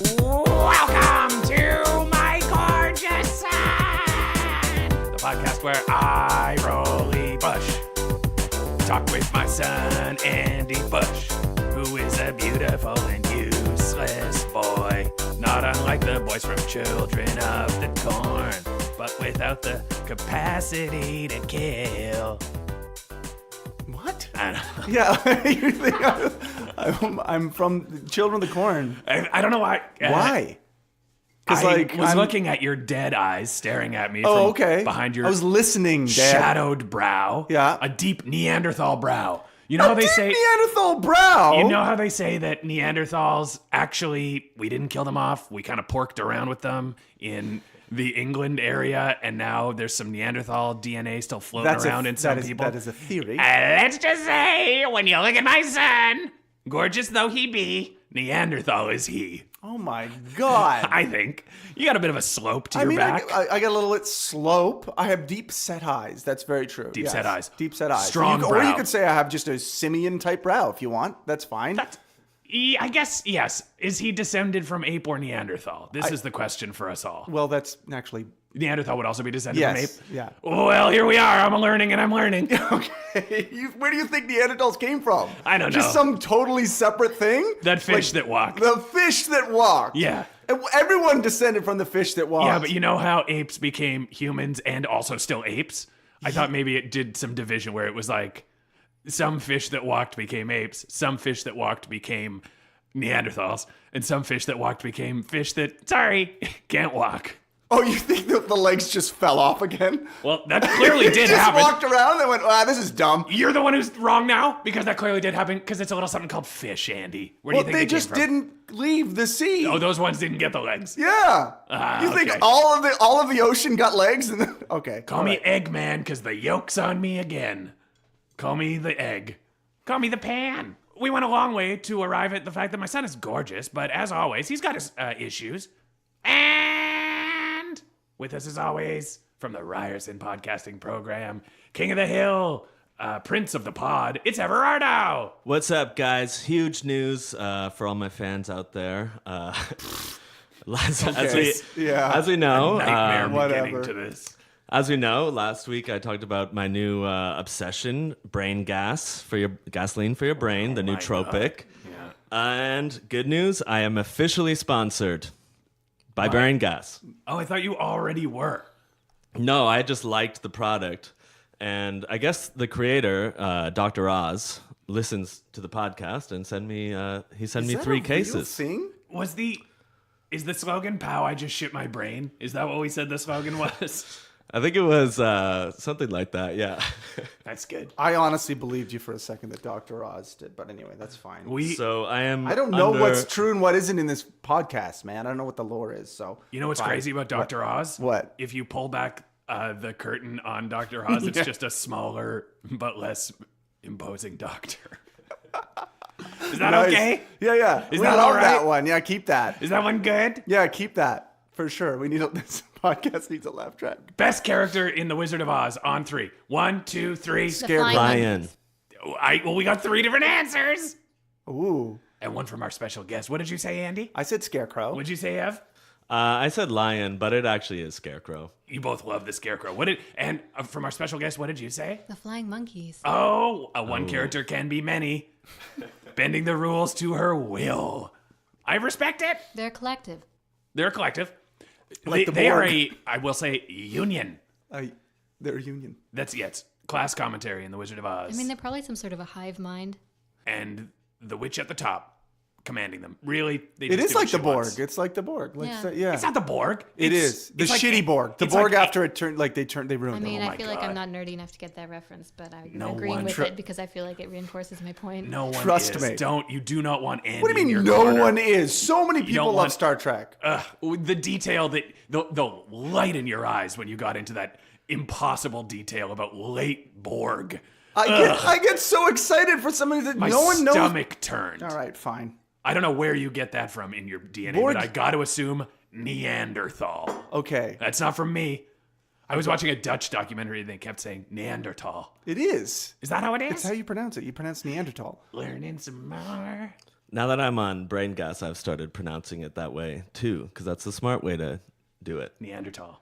Welcome to my gorgeous son, the podcast where I, Rollie Bush, talk with my son, Andy Bush, who is a beautiful and useless boy, not unlike the boys from Children of the Corn, but without the capacity to kill. What? I don't know. Yeah, you think I'm from Children of the Corn. I don't know why. Why? I was looking at your dead eyes staring at me Oh, from okay. behind your I was listening, Dad. shadowed brow. Yeah. A deep Neanderthal brow. You know how they say Neanderthal brow. You know how they say that Neanderthals actually, we didn't kill them off. We kind of porked around with them in the England area, and now there's some Neanderthal DNA still floating around in some people. That is a theory. Let's just say, when you look at my son, gorgeous though he be, Neanderthal is he. Oh my God. I think. You got a bit of a slope to your back. I got a little bit slope. I have deep set eyes. That's very true. Deep set eyes. Deep set eyes. Strong brow. Or you could say I have just a simian type brow if you want. That's fine. I guess, yes. Is he descended from ape or Neanderthal? This is the question for us all. Well, that's actually... Neanderthal would also be descended from ape? Yeah. Well, here we are. I'm learning and I'm learning. Okay. Where do you think Neanderthals came from? I don't know. Just some totally separate thing? That fish that walked. The fish that walked. Yeah. Everyone descended from the fish that walked. Yeah, but you know how apes became humans and also still apes? I thought maybe it did some division where it was like some fish that walked became apes, some fish that walked became Neanderthals, and some fish that walked became fish that, sorry, can't walk. Oh, you think that the legs just fell off again? Well, that clearly did just happen. Walked around and went, this is dumb. You're the one who's wrong now because that clearly did happen because it's a little something called fish, Andy. Where do you think they came just from? didn't leave the sea. Oh, those ones didn't get the legs. Yeah. You think okay. all of the ocean got legs? And then, okay. Call me Eggman because the yolk's on me again. Call me the egg. Call me the pan. We went a long way to arrive at the fact that my son is gorgeous, but as always, he's got his issues. And with us as always, from the Ryerson podcasting program, King of the Hill, Prince of the Pod, it's Everardo. What's up, guys? Huge news for all my fans out there. As we know, Nightmare beginning to this. As we know, last week I talked about my new obsession, brain gas for your gasoline for your brain, the new Tropic. Yeah. And good news, I am officially sponsored by Brain Gas. Oh, I thought you already were. No, I just liked the product. And I guess the creator, Dr. Oz, listens to the podcast and sent me 3 cases. Thing? Is the slogan "Pow, I just shit my brain"? Is that what we said the slogan was? I think it was something like that, yeah. That's good. I honestly believed you for a second that Dr. Oz did, but anyway, that's fine. I don't know what's true and what isn't in this podcast, man. I don't know what the lore is, so. You know what's crazy about Dr. Oz? What? If you pull back the curtain on Dr. Oz, it's just a smaller but less imposing doctor. Is that okay? Yeah. Is we that love all right? that one. Yeah, keep that. Is that one good? Yeah, keep that. For sure. This podcast needs a laugh track. Best character in The Wizard of Oz on 3. 1, 2, 3. Scarecrow. Lion. We got 3 different answers. Ooh. And one from our special guest. What did you say, Andy? I said Scarecrow. What'd you say, Ev? I said lion, but it actually is Scarecrow. You both love the Scarecrow. And from our special guest, what did you say? The Flying Monkeys. Oh, one character can be many. Bending the rules to her will. I respect it. They're collective. They're a collective. Like they are Borg. I will say, union. They're a union. It's class commentary in The Wizard of Oz. I mean, they're probably some sort of a hive mind. And the witch at the top commanding them. Really, they It just is do what like the she Borg. wants. It's like the Borg. It's not the Borg. It is. The it's like- shitty Borg. The it's Borg like- after it turned, they ruined I mean, it. I feel like God. I'm not nerdy enough to get that reference, but I'm No agreeing one- with it because I feel like it reinforces my point. No one Trust is. me. You do not want Andy What do you in mean your no corner. one is? So many people don't love want- Star Trek. The detail that the light in your eyes when you got into that impossible detail about late Borg. I get so excited for somebody that My no one knows. stomach turned. All right, fine. I don't know where you get that from in your DNA, Borg- but I got to assume Neanderthal. Okay. That's not from me. I was watching a Dutch documentary and they kept saying Neanderthal. It is. Is that how it is? It's how you pronounce it. You pronounce Neanderthal. Learning some more. Now that I'm on brain gas, I've started pronouncing it that way too, because that's the smart way to do it. Neanderthal.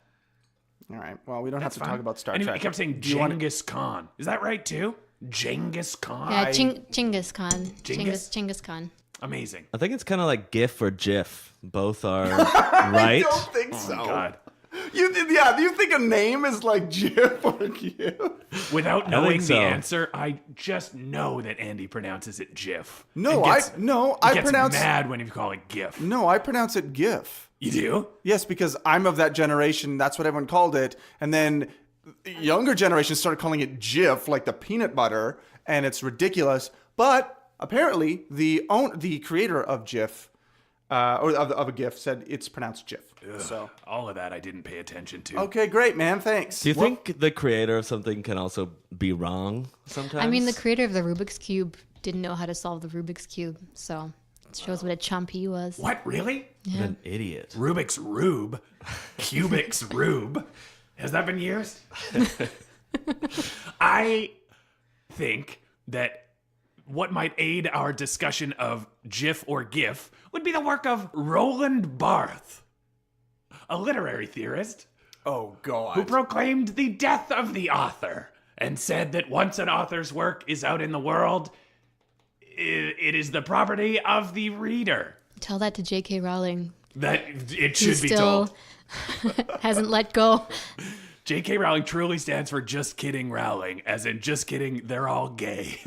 All right. Well, we don't That's have to fine. talk about Star And Trek. he kept saying Do you want- Genghis Khan. Is that right too? Genghis Khan. Yeah, Chinggis Khan. Genghis? Chinggis Khan. Amazing. I think it's kind of like GIF or GIF. Both are right. I don't think Oh so. my God. You think a name is like GIF or GIF? Without knowing so. the answer, I just know that Andy pronounces it GIF. No, And I gets pronounce mad when you call it GIF. No, I pronounce it GIF. You do? Yes, because I'm of that generation. That's what everyone called it. And then younger generations started calling it Jif, like the peanut butter, and it's ridiculous. But apparently, the creator of Jif, or of a GIF, said it's pronounced Jif. So All of that I didn't pay attention to. okay, great, man. Thanks. Do you think the creator of something can also be wrong sometimes? I mean, the creator of the Rubik's Cube didn't know how to solve the Rubik's Cube, so it shows what a chump he was. What, really? What an idiot. Rubik's Rube? Cubic's Rube? Has that been used? I think that what might aid our discussion of GIF or GIF would be the work of Roland Barthes, a literary theorist Oh God. who proclaimed the death of the author and said that once an author's work is out in the world, it is the property of the reader. Tell that to J.K. Rowling. That it He should be still told. hasn't let go. J.K. Rowling truly stands for just kidding Rowling, as in just kidding, they're all gay.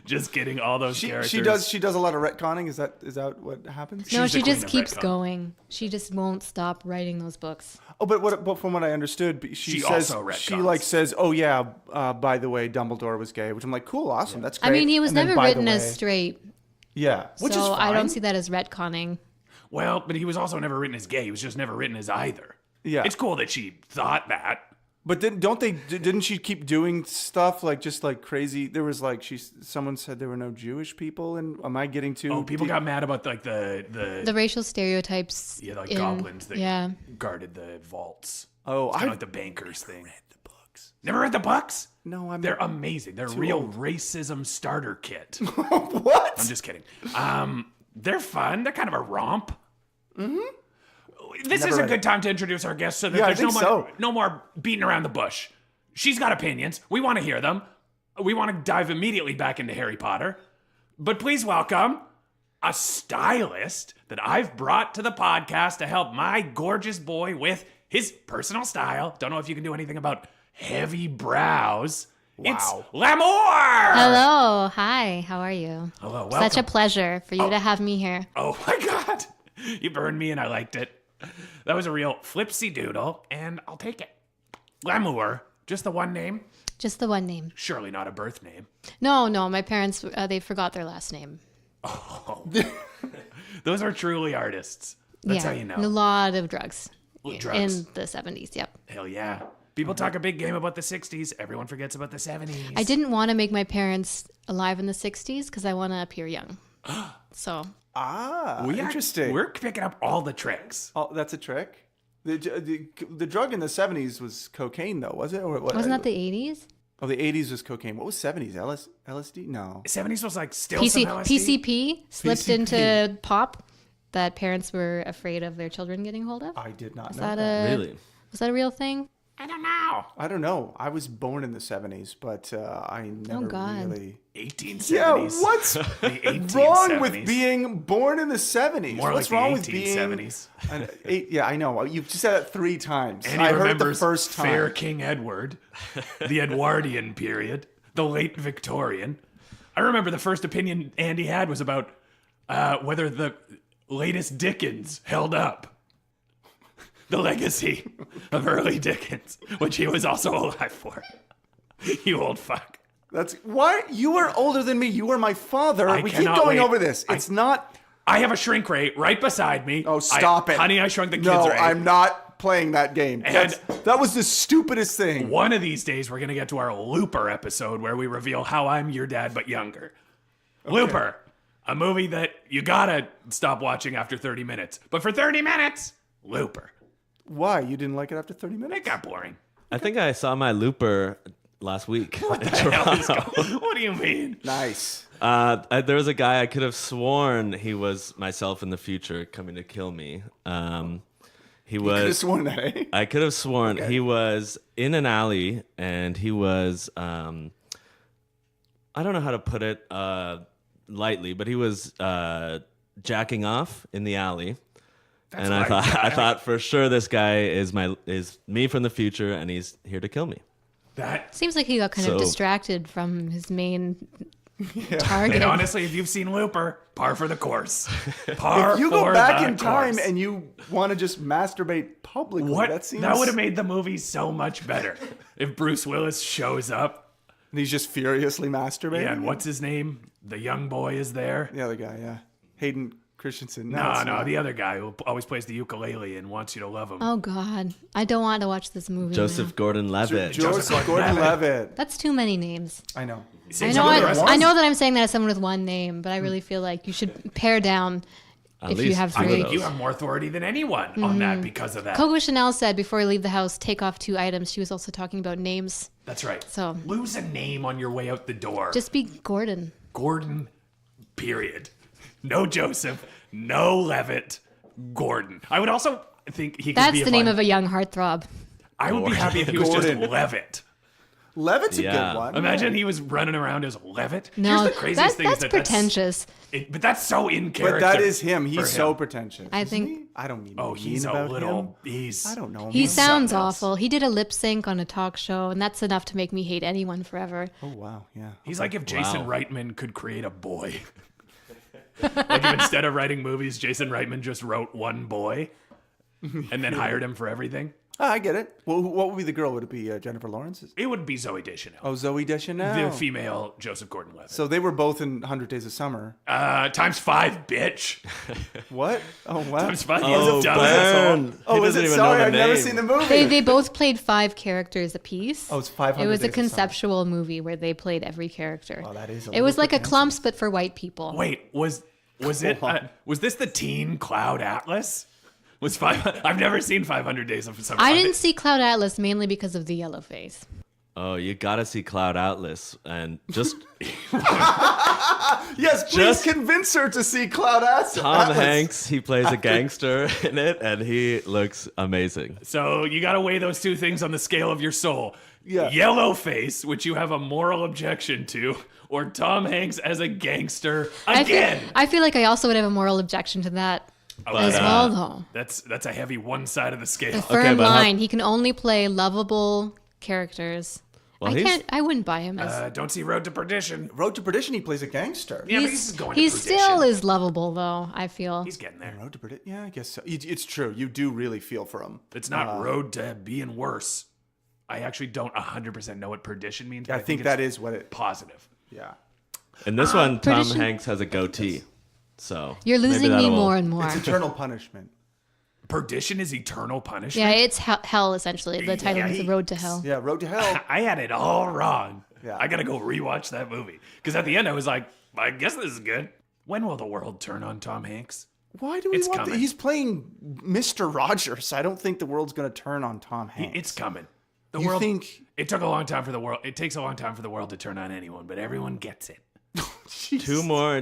Just kidding, all those characters. She does a lot of retconning. Is that what happens? No, She's the she just queen of keeps retcon. going. She just won't stop writing those books. Oh, but from what I understood, she says also she retcons. like says, "Oh yeah, by the way, Dumbledore was gay," which I'm like, "Cool, awesome, that's great." I mean, he was And then, never "By the written as way-" straight, Yeah, which so is fine. I don't see that as retconning. Well, but he was also never written as gay. He was just never written as either. Yeah. It's cool that she thought that. But didn't she keep doing stuff like just like crazy? There was like someone said there were no Jewish people, and am I getting too? Oh, people deep? got mad about like the The racial stereotypes. yeah, like in- goblins that Yeah. guarded the vaults. Oh, It's kind I of like the bankers thing. read the books. Never read the books? No, I'm They're amazing. They're real old. racism starter kit. what? I'm just kidding. They're fun. They're kind of a romp. Mm-hmm. This Never is a read good it. time to introduce our guest so that Yeah, I there's think so. no more beating around the bush. She's got opinions. We want to hear them. We want to dive immediately back into Harry Potter. But please welcome a stylist that I've brought to the podcast to help my gorgeous boy with his personal style. Don't know if you can do anything about heavy brows. Wow. It's L'amour! Hello. Hi. How are you? Hello, welcome. Such a pleasure for you to have me here. Oh my God. You burned me and I liked it. That was a real flipsy doodle, and I'll take it. L'amour, just the one name? Just the one name. Surely not a birth name. No, my parents, they forgot their last name. Those are truly artists. That's how you know. A lot of drugs. Drugs. In the 70s, yep. Hell yeah. People talk a big game about the 60s. Everyone forgets about the 70s. I didn't want to make my parents alive in the 60s because I want to appear young. So, Interesting. We're picking up all the tricks. Oh, that's a trick. The drug in the 70s was cocaine, though, was it? Or what? wasn't that the 80s? Oh, the 80s was cocaine. What was 70s? LSD? No. 70s was like still some LSD. PCP slipped PCP. into pop that parents were afraid of their children getting hold of. I did not Was know that that. Really? Was that a real thing? I don't know. I don't know. I was born in the 70s, but I never God. really... 1870s. Yeah, what's The 1870s. wrong with being born in the 70s? More What's like wrong the with being... 1870s. Yeah, I know. You've just said it 3 times. And I he heard it the remembers first time. Fair King Edward, the Edwardian period, the late Victorian. I remember the first opinion Andy had was about whether the latest Dickens held up. The legacy of early Dickens, which he was also alive for. You old fuck. That's why you are older than me. You are my father. I We keep cannot going wait. over this. It's not... I have a shrink ray right beside me. Oh, stop it. Honey, I Shrunk the Kids No, ray. I'm not playing that game. And- That was the stupidest thing. One of these days, we're going to get to our Looper episode where we reveal how I'm your dad but younger. Looper, a movie that you gotta stop watching after 30 minutes. But for 30 minutes, Looper. Why? You didn't like it after 30 minutes? It got boring. I think I saw my Looper last week. What the hell is going? What do you mean? Nice. There was a guy I could have sworn he was myself in the future coming to kill me. He You could have was. sworn that, eh? I could have sworn he was in an alley, and he was. I don't know how to put it lightly, but he was jacking off in the alley. And I thought for sure this guy is me from the future, and he's here to kill me. That Seems like he got kind of distracted from his main target. and honestly, if you've seen Looper, par for the course. Par If you for go back the in time course. and you want to just masturbate publicly, What? that would have made the movie so much better if Bruce Willis shows up. And he's just furiously masturbating. Yeah, and what's his name? The young boy is there. The other guy, yeah. Hayden Christensen. No, it's not. the other guy who always plays the ukulele and wants you to love him. Oh God, I don't want to watch this movie. Joseph now. Gordon-Levitt. Joseph Gordon-Levitt. That's too many names. I know. Same I know. some of the rest of I us. know that I'm saying that as someone with one name, but I really feel like you should pare down At if you least have two of I three. think you have more authority than anyone on that because of that. Coco Chanel said before we leave the house, take off 2 items. She was also talking about names. That's right. So- lose a name on your way out the door. Just be Gordon. Gordon, period. No Joseph, no Levitt, Gordon. I would also think he could That's be the name of a young heartthrob. I would be happy if he was Gordon. just Levitt. Levitt's a Yeah. good one. Imagine he was running around as Levitt. No, Here's the craziest thing that's is pretentious. but that's so in character. But that is him. for He's so him. pretentious. I isn't think- he? I don't mean Oh, mean he's a about little. him. He's. I don't know. He He's sounds something else. awful. He did a lip sync on a talk show, and that's enough to make me hate anyone forever. Oh wow, yeah. He's like if Jason Wow. Reitman could create a boy. Like if instead of writing movies, Jason Reitman just wrote one boy, and then hired him for everything. I get it. Well, what would be the girl? Would it be Jennifer Lawrence? It would be Zooey Deschanel, Oh, Zoe Deschanel. the female Joseph Gordon-Levitt. So they were both in 100 Days of Summer. Times 5, bitch. What? Oh wow. Times 5. Oh, He's a dumb asshole. burn. Oh, He is doesn't it? even know Sorry, the I've never name. seen the movie. They both played 5 characters apiece. Oh, it's 500 It was Days a of Summer. conceptual movie where they played every character. Oh, that is a It was little like a pretentious. clumps, but for white people. Wait, was it? Was this the Teen Cloud Atlas? Was 5? I've never seen 500 Days of Summer. I didn't see Cloud Atlas mainly because of the yellow face. Oh, you gotta see Cloud Atlas, and just Yes, please Just- convince her to see Cloud Atlas. Tom Hanks. He plays a gangster in it, and he looks amazing. So you got to weigh those two things on the scale of your soul. Yeah. Yellow face, which you have a moral objection to, or Tom Hanks as a gangster again. I feel like I also would have a moral objection to that But, as well, though. That's a heavy one side of the The scale. firm but how- line. He can only play lovable characters. Well, he's- I wouldn't buy him as. Don't see Road to Perdition. Road to Perdition, he plays a gangster. Yeah, but he's going to he Perdition. still is lovable, though, I feel. He's getting there. Road to Perdition? Yeah, I guess so. It's true. You do really feel for him. It's not Road to being worse. I actually don't 100% know what Perdition means. But I think that is what it. positive. Yeah. In this one, Tom Perdition- Hanks has a goatee. So You're maybe losing me that'll- more and more. It's eternal punishment. Perdition is eternal punishment. Yeah, it's hell, essentially. The title is The Road to Hell. Yeah, Road to Hell. I had it all wrong. Yeah. I gotta go rewatch that movie because at the end I was like, I guess this is good. When will the world turn on Tom Hanks? Why do we It's want coming. He's playing Mr. Rogers. I don't think the world's going to turn on Tom Hanks. It's coming. The You world. think- It took a long time for the world. It takes a long time for the world to turn on anyone, but everyone gets it. Jeez. 2 more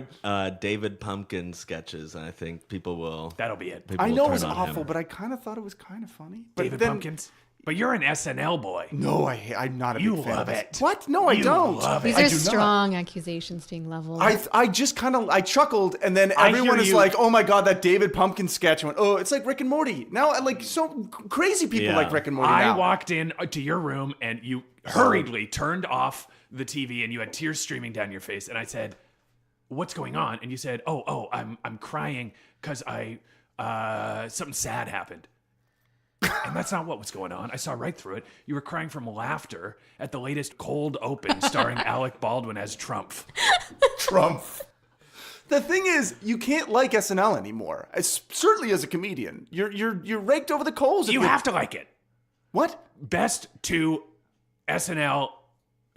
David Pumpkin sketches, and I think people will. That'll be it. people I will know it turn was on awful, him. but I kind of thought it was kind of funny. But David then, Pumpkins. But you're an SNL boy. No, I'm not a You big fan love of it. What? No, I You don't. love These it. I are do not. strong accusations being leveled. I just kind of I chuckled, and then I everyone hear is you. like, "Oh my god, that David Pumpkin sketch!" I went, "Oh, it's like Rick and Morty." Now, like so crazy people Yeah. like Rick and Morty I now. walked in to your room and you hurriedly turned off the TV and you had tears streaming down your face. And I said, "What's going on?" And you said, "Oh, I'm crying because something sad happened." And that's not what was going on. I saw right through it. You were crying from laughter at the latest Cold Open starring Alec Baldwin as Trump. Trump. The thing is, you can't like SNL anymore. Certainly as a comedian, you're raked over the coals. if You have to like it. What? Best 2 SNL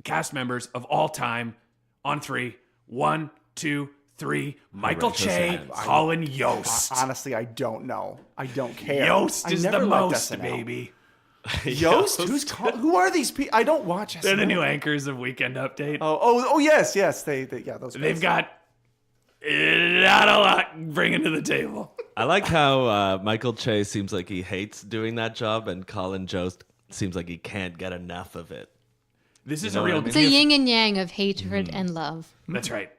cast members of all time on 3. 1, 2, 3. Michael Raise those Che, hands. Colin Yost. Honestly, I don't know. I don't care. Yost I is never the liked most, SNL. baby. Yost? Who are these people? I don't watch SNL. They're the new anchors of Weekend Update. Oh, yes. They those guys. They've got not a lot bringing to the table. I like how Michael Che seems like he hates doing that job, and Colin Jost seems like he can't get enough of it. This is know a what I real. mean? It's a yin and yang of hatred and love. That's right.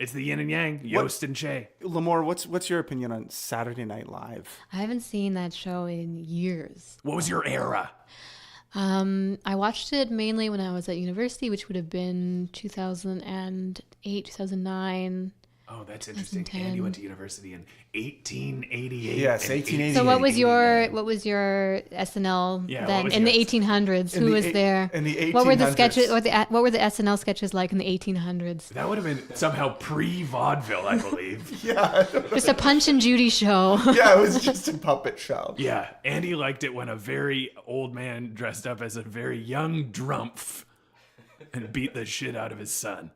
It's the yin and yang. Yost and Che. Lamore, what's your opinion on Saturday Night Live? I haven't seen that show in years. What was your era? I watched it mainly when I was at university, which would have been 2008, 2009. Oh, that's interesting. 2010. And you went to university in 1888. Yes, and 1888. So what was your SNL Yeah, then what was in the yours? 1800s? In Who the was there? in the What were the 1800s. sketches? What were the SNL sketches like in the 1800s? That would have been somehow pre-vaudeville, I believe. Yeah, Just a Punch and Judy show. yeah, it was just a puppet show. Yeah, Andy liked it when a very old man dressed up as a very young drumpf and beat the shit out of his son.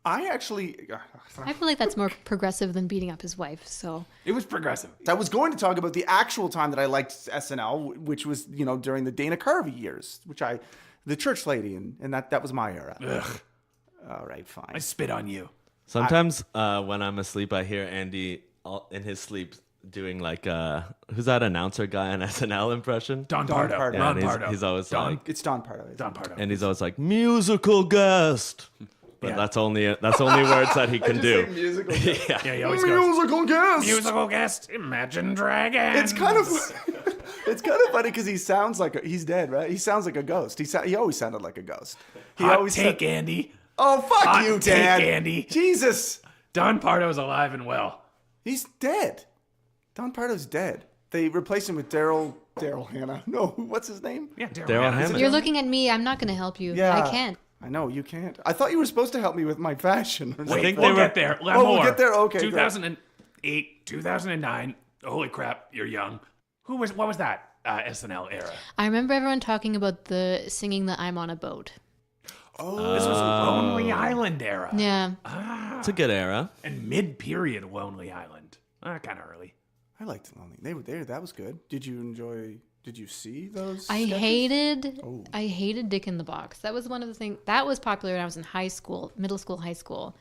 I feel like that's more progressive than beating up his wife. So It was progressive. I was going to talk about the actual time that I liked SNL, which was, during the Dana Carvey years, the church lady, and that was my era. Ugh, All right, fine. I spit on you. Sometimes when I'm asleep, I hear Andy in his sleep doing like who's that announcer guy on SNL impression? Don Don Pardo. Pardo. Yeah, Ron and Pardo. he's always Don, like, It's Don Pardo. Don Pardo. and he's always like musical guest. But Yeah. that's only words that he can do. Musical guest. Yeah. Yeah, he always goes, Musical guest. musical guest, Imagine Dragons. It's kind of funny because he sounds like he's dead, right? He sounds like a ghost. He always sounded like a ghost. He Hot always take, said, Andy. "Oh fuck Hot you, take, Dad." Andy. Jesus, Don Pardo's alive and well. he's dead. Don Pardo's dead. They replaced him with Daryl Hannah. No, what's his name? Yeah, Daryl Hannah. you're looking at me. I'm not going to help you. Yeah. I can't. I know you can't. I thought you were supposed to help me with my fashion. Or Wait, something. we'll get there. Let Oh, we'll more. get there? Okay, great. 2008, 2009. Holy crap, you're young. What was that SNL era? I remember everyone talking about the singing the I'm on a boat. This was Lonely Island era. Yeah. It's a good era. And mid-period Lonely Island. Kind of early. I liked Lonely. They were there. That was good. Did you see those? I sketches? hated Dick in the Box. That was one of the things that was popular when I was in high school, middle school, high school.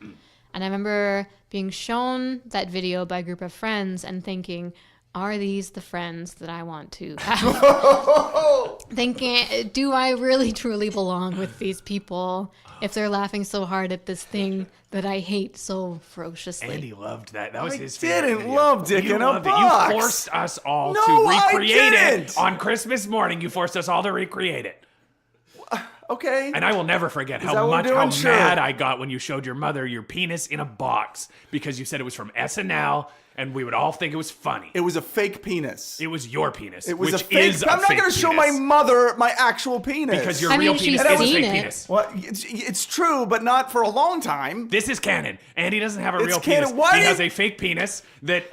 And I remember being shown that video by a group of friends and thinking, are these the friends that I want to have? Thinking, do I really truly belong with these people if they're laughing so hard at this thing that I hate so ferociously? Andy loved that. That was I his favorite didn't video. love Dick You in a loved it. Box. You forced us all No, to I recreate it didn't. on Christmas morning. You forced us all to recreate it. Okay. And I will never forget that how what we're much doing? how Sure. mad I got when you showed your mother your penis in a box because you said it was from SNL and we would all think it was funny. It was a fake penis. It was your penis. It was which a fake. is a I'm not fake going to show my penis. mother my actual penis. Because your I mean, real she's penis is a seen fake it. penis. Well, it's true, but not for a long time. This is canon. Andy doesn't have a It's real canon. penis. Why he is- has a fake penis that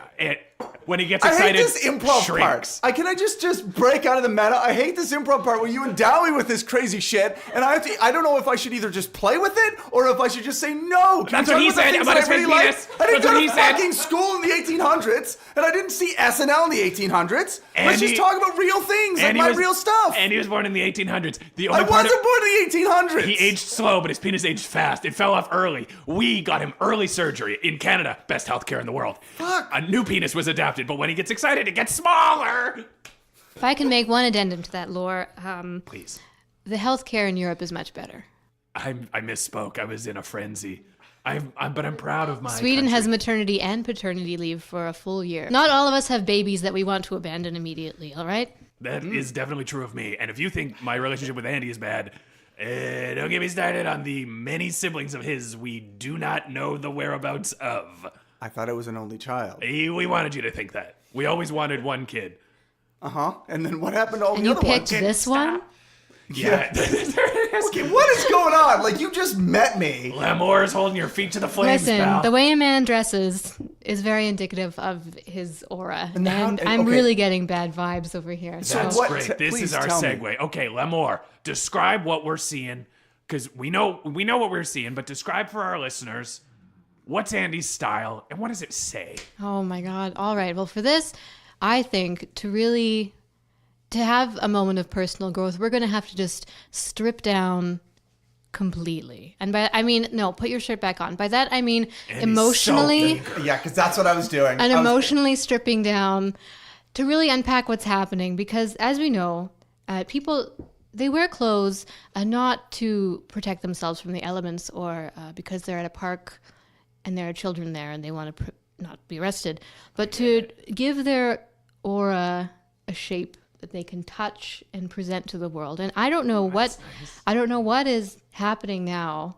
when he gets I hate excited this improv shrinks. part. Can I just break out of the meta? I hate this improv part where you endow me with this crazy shit, and I don't know if I should either just play with it or if I should just say no. Can That's you what talk he about the said things about that his I really fake like? penis. I didn't That's go what to he said. fucking school in the 1800s, and I didn't see SNL in the 1800s. Let's Andy- just talk about real things, like my real stuff. And he was born in the 1800s. The I only part wasn't born in the 1800s. he aged slow, but his penis aged fast. It fell off early. We got him early surgery in Canada. Best healthcare in the world. Fuck. A new penis was adapted, but when he gets excited, it gets smaller. If I can make one addendum to that lore, Please. the healthcare in Europe is much better. I misspoke. I was in a frenzy. But I'm proud of my Sweden has country. maternity and paternity leave for a full year. Not all of us have babies that we want to abandon immediately, all right? That is definitely true of me. And if you think my relationship with Andy is bad, don't get me started on the many siblings of his we do not know the whereabouts of. I thought I was an only child. We wanted you to think that. We always wanted one kid. And then what happened to all And the you other picked ones? this one? Yeah. Okay, what is going on? Like, you just met me. Lamour is holding your feet to the flames, Listen, pal. the way a man dresses is very indicative of his aura. And, how- I'm okay. really getting bad vibes over here. So That's what- great. This please is our tell me. segue. Okay, Lamour, describe what we're seeing, because we know what we're seeing, but describe for our listeners what's Andy's style and what does it say? Oh my God. All right. Well, for this, I think to really to have a moment of personal growth, we're going to have to just strip down completely. And by I mean, no, put your shirt back on. By that, I mean emotionally. Yeah, because that's what I was doing. And emotionally stripping down to really unpack what's happening. Because as we know, people, they wear clothes not to protect themselves from the elements or because they're at a park and there are children there and they want to not be arrested, but to give their aura a shape that they can touch and present to the world. And I don't know I don't know what is happening now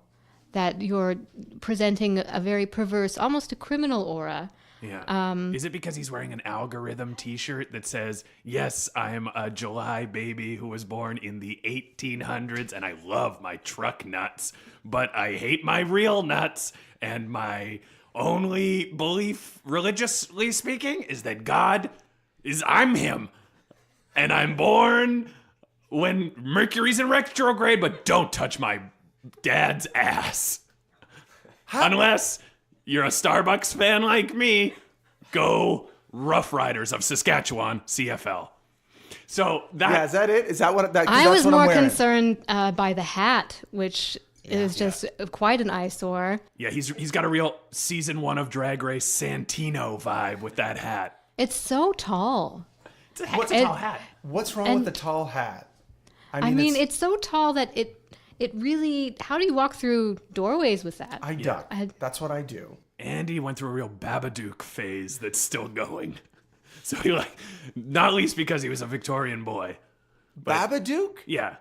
that you're presenting a very perverse, almost a criminal aura. Yeah. Is it because he's wearing an algorithm t-shirt that says, yes, I'm a July baby who was born in the 1800s and I love my truck nuts, but I hate my real nuts, and my only belief, religiously speaking, is that I'm him. And I'm born when Mercury's in retrograde, but don't touch my dad's ass. Unless you're a Starbucks fan like me, go Rough Riders of Saskatchewan, CFL. So is that it? Is that what I was more concerned by the hat, which is just quite an eyesore. Yeah, he's got a real season 1 of Drag Race Santino vibe with that hat. It's so tall. What's a tall hat? What's wrong with the tall hat? I mean, it's so tall that it really. How do you walk through doorways with that? I duck. That's what I do. Andy went through a real Babadook phase that's still going. So he not least because he was a Victorian boy. Babadook? Yeah.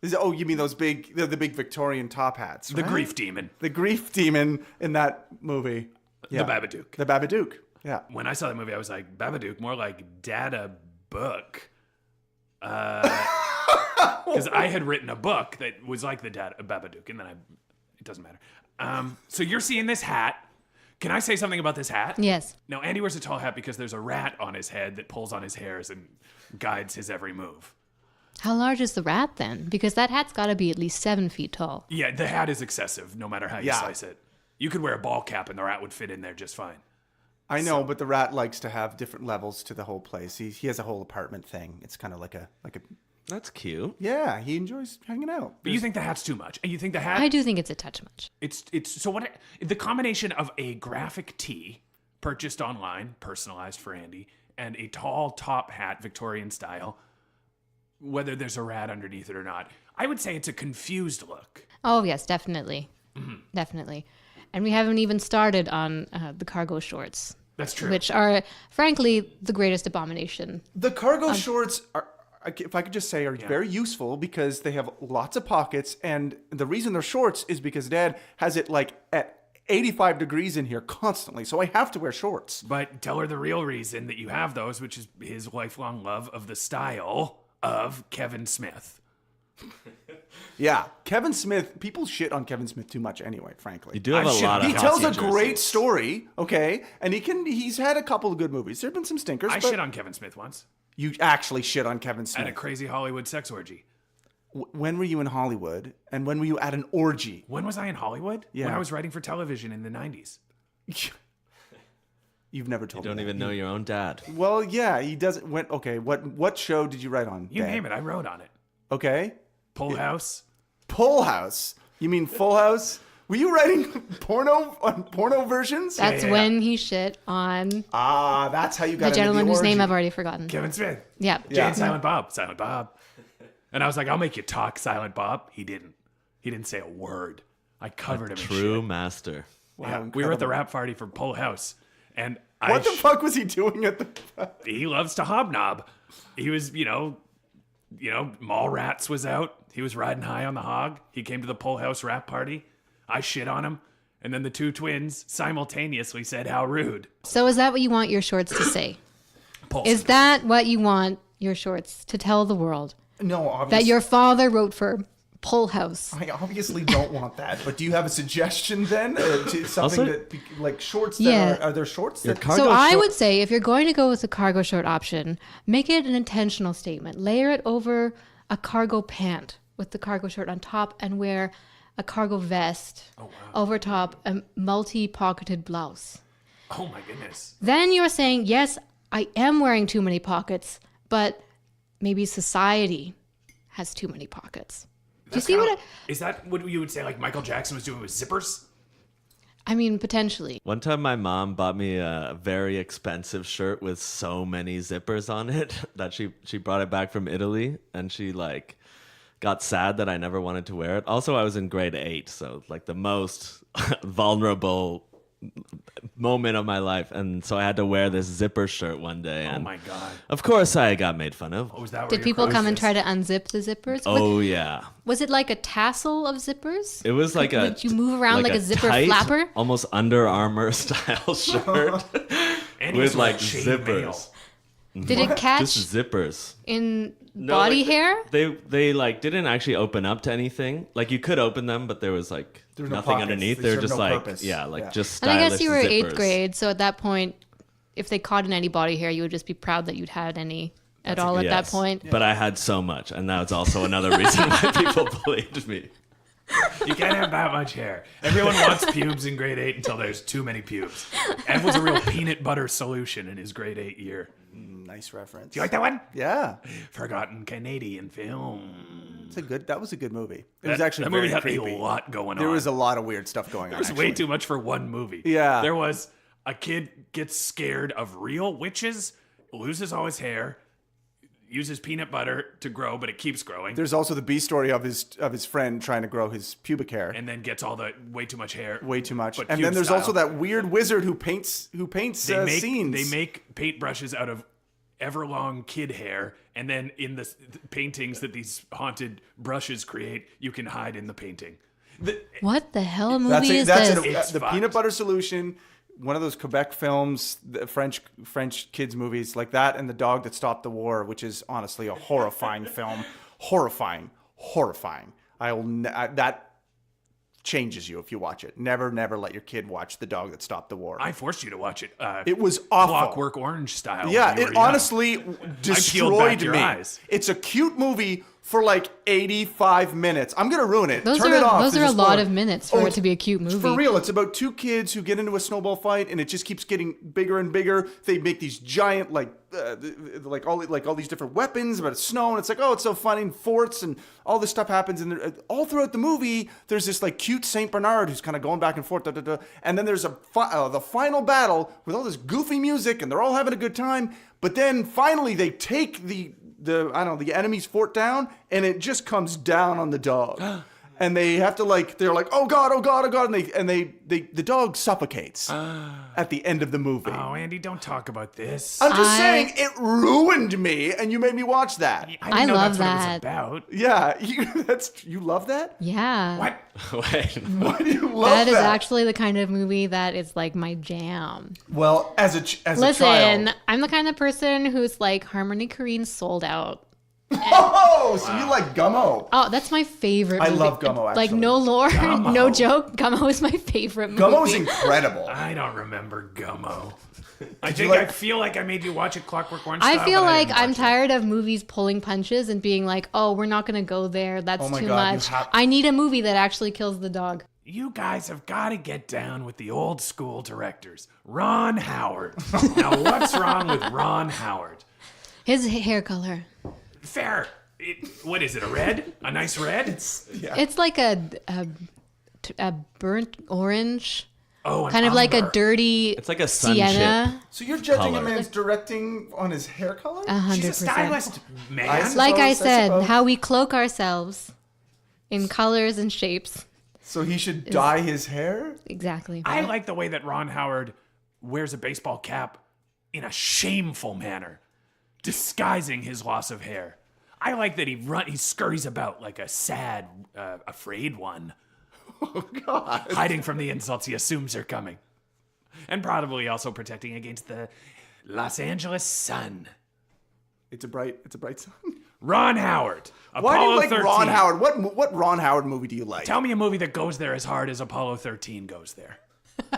You mean those big, the big Victorian top hats, right? The grief demon. The grief demon in that movie. Yeah. The Babadook. The Babadook. Yeah. When I saw that movie, I was like, Babadook, more like Dada Book. Because I had written a book that was like the Dada Babadook, and then it doesn't matter. So you're seeing this hat. Can I say something about this hat? Yes. Now, Andy wears a tall hat because there's a rat on his head that pulls on his hairs and guides his every move. How large is the rat then? Because that hat's got to be at least 7 feet tall. Yeah, the hat is excessive, no matter how you slice it. You could wear a ball cap and the rat would fit in there just fine. I know, but the rat likes to have different levels to the whole place. He has a whole apartment thing. It's kind of like a. That's cute. Yeah, he enjoys hanging out. But you think the hat's too much, and you think the hat? I do think it's a touch much. It's so what? The combination of a graphic tee purchased online, personalized for Andy, and a tall top hat, Victorian style. Whether there's a rat underneath it or not, I would say it's a confused look. Oh yes, definitely, definitely. And we haven't even started on the cargo shorts. That's true. Which are, frankly, the greatest abomination. The cargo shorts are, if I could just say, are very useful because they have lots of pockets. And the reason they're shorts is because Dad has it at 85 degrees in here constantly. So I have to wear shorts. But tell her the real reason that you have those, which is his lifelong love of the style of Kevin Smith. Yeah, Kevin Smith. People shit on Kevin Smith too much anyway, frankly. You do have a lot of. He tells a great story, okay, and he's had a couple of good movies. There've been some stinkers. I shit on Kevin Smith once. You actually shit on Kevin Smith at a crazy Hollywood sex orgy. When were you in Hollywood, and when were you at an orgy? When was I in Hollywood? Yeah. When I was writing for television in the 90s. You've never told me. You don't even know your own dad. Well, yeah, he doesn't. Okay, what show did you write on? You Dad? name it, I wrote on it. Okay. Full House. Full House? You mean Full House? Were you writing porno versions? That's when he shit on. That's how you got the gentleman into the whose name orgy. I've already forgotten. Kevin Smith. Yeah. Jane Silent Bob. Silent Bob. And I was like, I'll make you talk, Silent Bob. He didn't. He didn't say a word. I covered him in shit. True master. Yeah, we were at the rap party for Full House, and what the fuck was he doing at the? He loves to hobnob. He was, Mallrats was out. He was riding high on the hog. He came to the Full House rap party. I shit on him, and then the two twins simultaneously said, "How rude." So is that what you want your shorts to say? Pulse. Is that what you want your shorts to tell the world? No, obviously. That your father wrote for Full House. I obviously don't want that, but do you have a suggestion then? To something Also, that, like shorts that are there shorts that... So I would say if you're going to go with the cargo short option, make it an intentional statement. Layer it over a cargo pant with the cargo short on top and wear a cargo vest over top a multi-pocketed blouse. Oh my goodness. Then you're saying, yes, I am wearing too many pockets, but maybe society has too many pockets. Do you see what is that what you would say like Michael Jackson was doing with zippers? I mean, potentially. One time my mom bought me a very expensive shirt with so many zippers on it that she brought it back from Italy, and she like got sad that I never wanted to wear it. Also, I was in grade 8, so like the most vulnerable moment of my life, and so I had to wear this zipper shirt one day. Oh And my God. of course I got made fun of. Oh, was that where Did your people crush come and is? try to unzip the zippers? Oh yeah. Was it like a tassel of zippers? It was like Would you move around like a zipper tight, flapper? almost Under Armour style shirt And he with was like chainmail. zippers. Did it catch Just zippers. in No, body like, hair? They like didn't actually open up to anything. Like you could open them, but there was like There was no nothing pockets. underneath. They They were served just no like purpose. just And stylish I guess you were zippers. 8th grade, so at that point, if they caught in any body hair, you would just be proud that you'd had any at all at that Yes. point. But I had so much, and that's also another reason why people believed me. You can't have that much hair. Everyone wants pubes in grade 8 until there's too many pubes. Ed was a real peanut butter solution in his grade 8 year. Nice reference. Do you like that one? Yeah, Forgotten Canadian film. that was a good movie. It was actually that very movie had creepy. a lot going on. There was a lot of weird stuff going on. There was way too much for one movie. Yeah. There was a kid gets scared of real witches, loses all his hair, uses peanut butter to grow, but it keeps growing, There's also the B story of his friend trying to grow his pubic hair. and then gets all the way too much hair. Way too much. But And cube then there's style. also that weird wizard who paints scenes. They make paintbrushes out of everlong kid hair, and then in the paintings that these haunted brushes create, you can hide in the painting. What the hell That's movie it. is That's this? it. It's The fucked. peanut butter solution. One of those Quebec films, the French kids movies like that, and The Dog That Stopped the War, which is honestly a horrifying film. Horrifying. That changes you if you watch it. Never let your kid watch The Dog That Stopped the War. I forced you to watch it. It was awful. Clockwork Orange style. Yeah, when you it were young. honestly peeled destroyed back your me. eyes. It's a cute movie for like 85 minutes. I'm gonna ruin it. Those Turn are it off. those There's are a lot spoiler. of minutes for it it's- to be a cute movie. For real, it's about two kids who get into a snowball fight, and it just keeps getting bigger and bigger. They make these giant like all these different weapons, but it's snow, and it's like, oh, it's so funny, and forts, and all this stuff happens, and all throughout the movie, there's this like cute Saint Bernard who's kind of going back and forth, and then there's the final battle with all this goofy music, and they're all having a good time, but then finally they take the enemy's fort down, and it just comes down on the dog. And they have to they're like, oh god, and the dog suffocates at the end of the movie. Oh, Andy, don't talk about this. I'm just saying, it ruined me, and you made me watch that. didn't I know love that's that. what it was about. Yeah, you love that? Yeah. What? Wait. Why do you love That that? is actually the kind of movie that is like my jam. Well, as a Listen, child. I'm the kind of person who's like Harmony Korine sold out. Oh, so you like Gummo? Oh, that's my favorite I movie. love Gummo, Like, actually. no lore, Gummo. no joke. Gummo is my favorite movie. Gummo's incredible. I don't remember Gummo. I you think like- I feel like I made you watch it Clockwork Orange I style, feel but like didn't I'm watch it. tired of movies pulling punches and being like, oh, we're not going to go there. That's Oh my too God, you much. have- I need a movie that actually kills the dog. You guys have got to get down with the old school directors. Ron Howard. Now, what's wrong with Ron Howard? His hair color. Fair. What is it, a red? A nice red? It's like a burnt orange, Oh, an kind of like a umber. dirty It's like a sun sienna. So you're judging a Color. man's directing on his hair color? 100%. She's a stylist, man. I Like I I said, suppose. how we cloak ourselves in colors and shapes. So he should dye his hair? Exactly. I like the way that Ron Howard wears a baseball cap in a shameful manner, disguising his loss of hair. I like that he scurries about like a sad, afraid one. Oh, God. Hiding from the insults he assumes are coming. And probably also protecting against the Los Angeles sun. It's a bright sun. Ron Howard. Why do you Apollo like 13. Ron Howard? What Ron Howard movie do you like? Tell me a movie that goes there as hard as Apollo 13 goes there.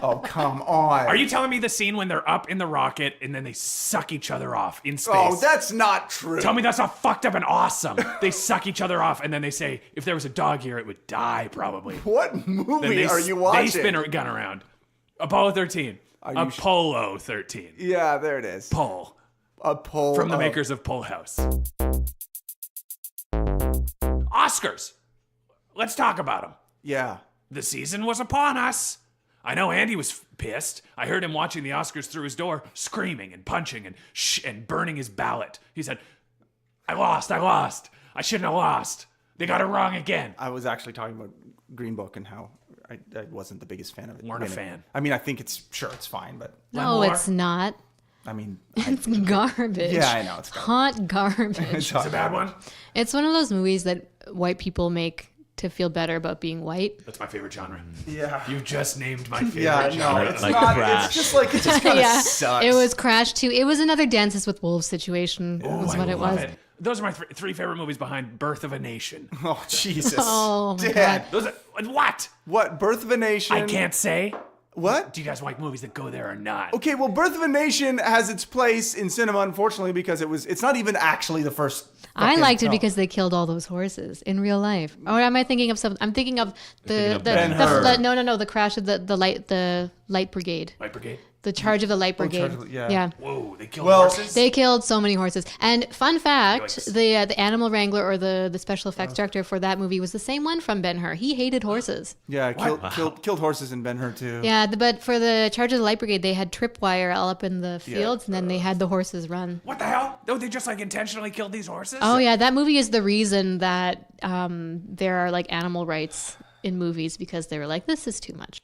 Oh, come on. Are you telling me the scene when they're up in the rocket and then they suck each other off in space? Oh, that's not true. Tell me that's not fucked up and awesome. They suck each other off and then they say, if there was a dog here, it would die probably. What Then movie are you watching? They spin a gun around. Apollo 13. Apollo 13. Yeah, there it is. Pull. A poll From the of- makers of Pull House. Oscars. Let's talk about them. Yeah. The season was upon us. I know Andy was pissed. I heard him watching the Oscars through his door, screaming and punching and burning his ballot. He said, I lost. I shouldn't have lost. They got it wrong again. I was actually talking about Green Book and how I wasn't the biggest fan of it. Weren't a fan. I mean, I think it's fine, but No, Lemore? it's not. I mean, It's garbage. yeah, I know it's garbage. Hot garbage. It's It's a bad one. It's one of those movies that white people make to feel better about being white. That's my favorite genre. Yeah. You just named my favorite Yeah, no, genre. it's Like not. Crash. It's just like it just kind of sucks. It was Crash too. It was another Dances with Wolves situation. Was I what it love was. it. Those are my three favorite movies behind Birth of a Nation. Oh Jesus! Oh, my Dad. Those are, what? What? Birth of a Nation? I can't say. What? Do you guys like movies that go there or not? Okay, well, Birth of a Nation has its place in cinema, unfortunately, because it's not even actually the first. I fucking liked it film. because they killed all those horses in real life. Or am I thinking of something? I'm thinking of thinking of the Ben-Hur. no, the crash of the light brigade. Light Brigade? The charge of the light brigade. Charge of the- yeah. Whoa, they killed Well, horses? They killed so many horses. And fun fact, Yikes. the animal wrangler or the special effects director for that movie was the same one from Ben-Hur. He hated horses. Yeah, killed horses in Ben-Hur too. Yeah, but for the charge of the light brigade, they had tripwire all up in the fields, and then they had the horses run. What the hell? Oh, they just like intentionally killed these horses? Oh yeah, that movie is the reason that there are like animal rights in movies, because they were like, this is too much.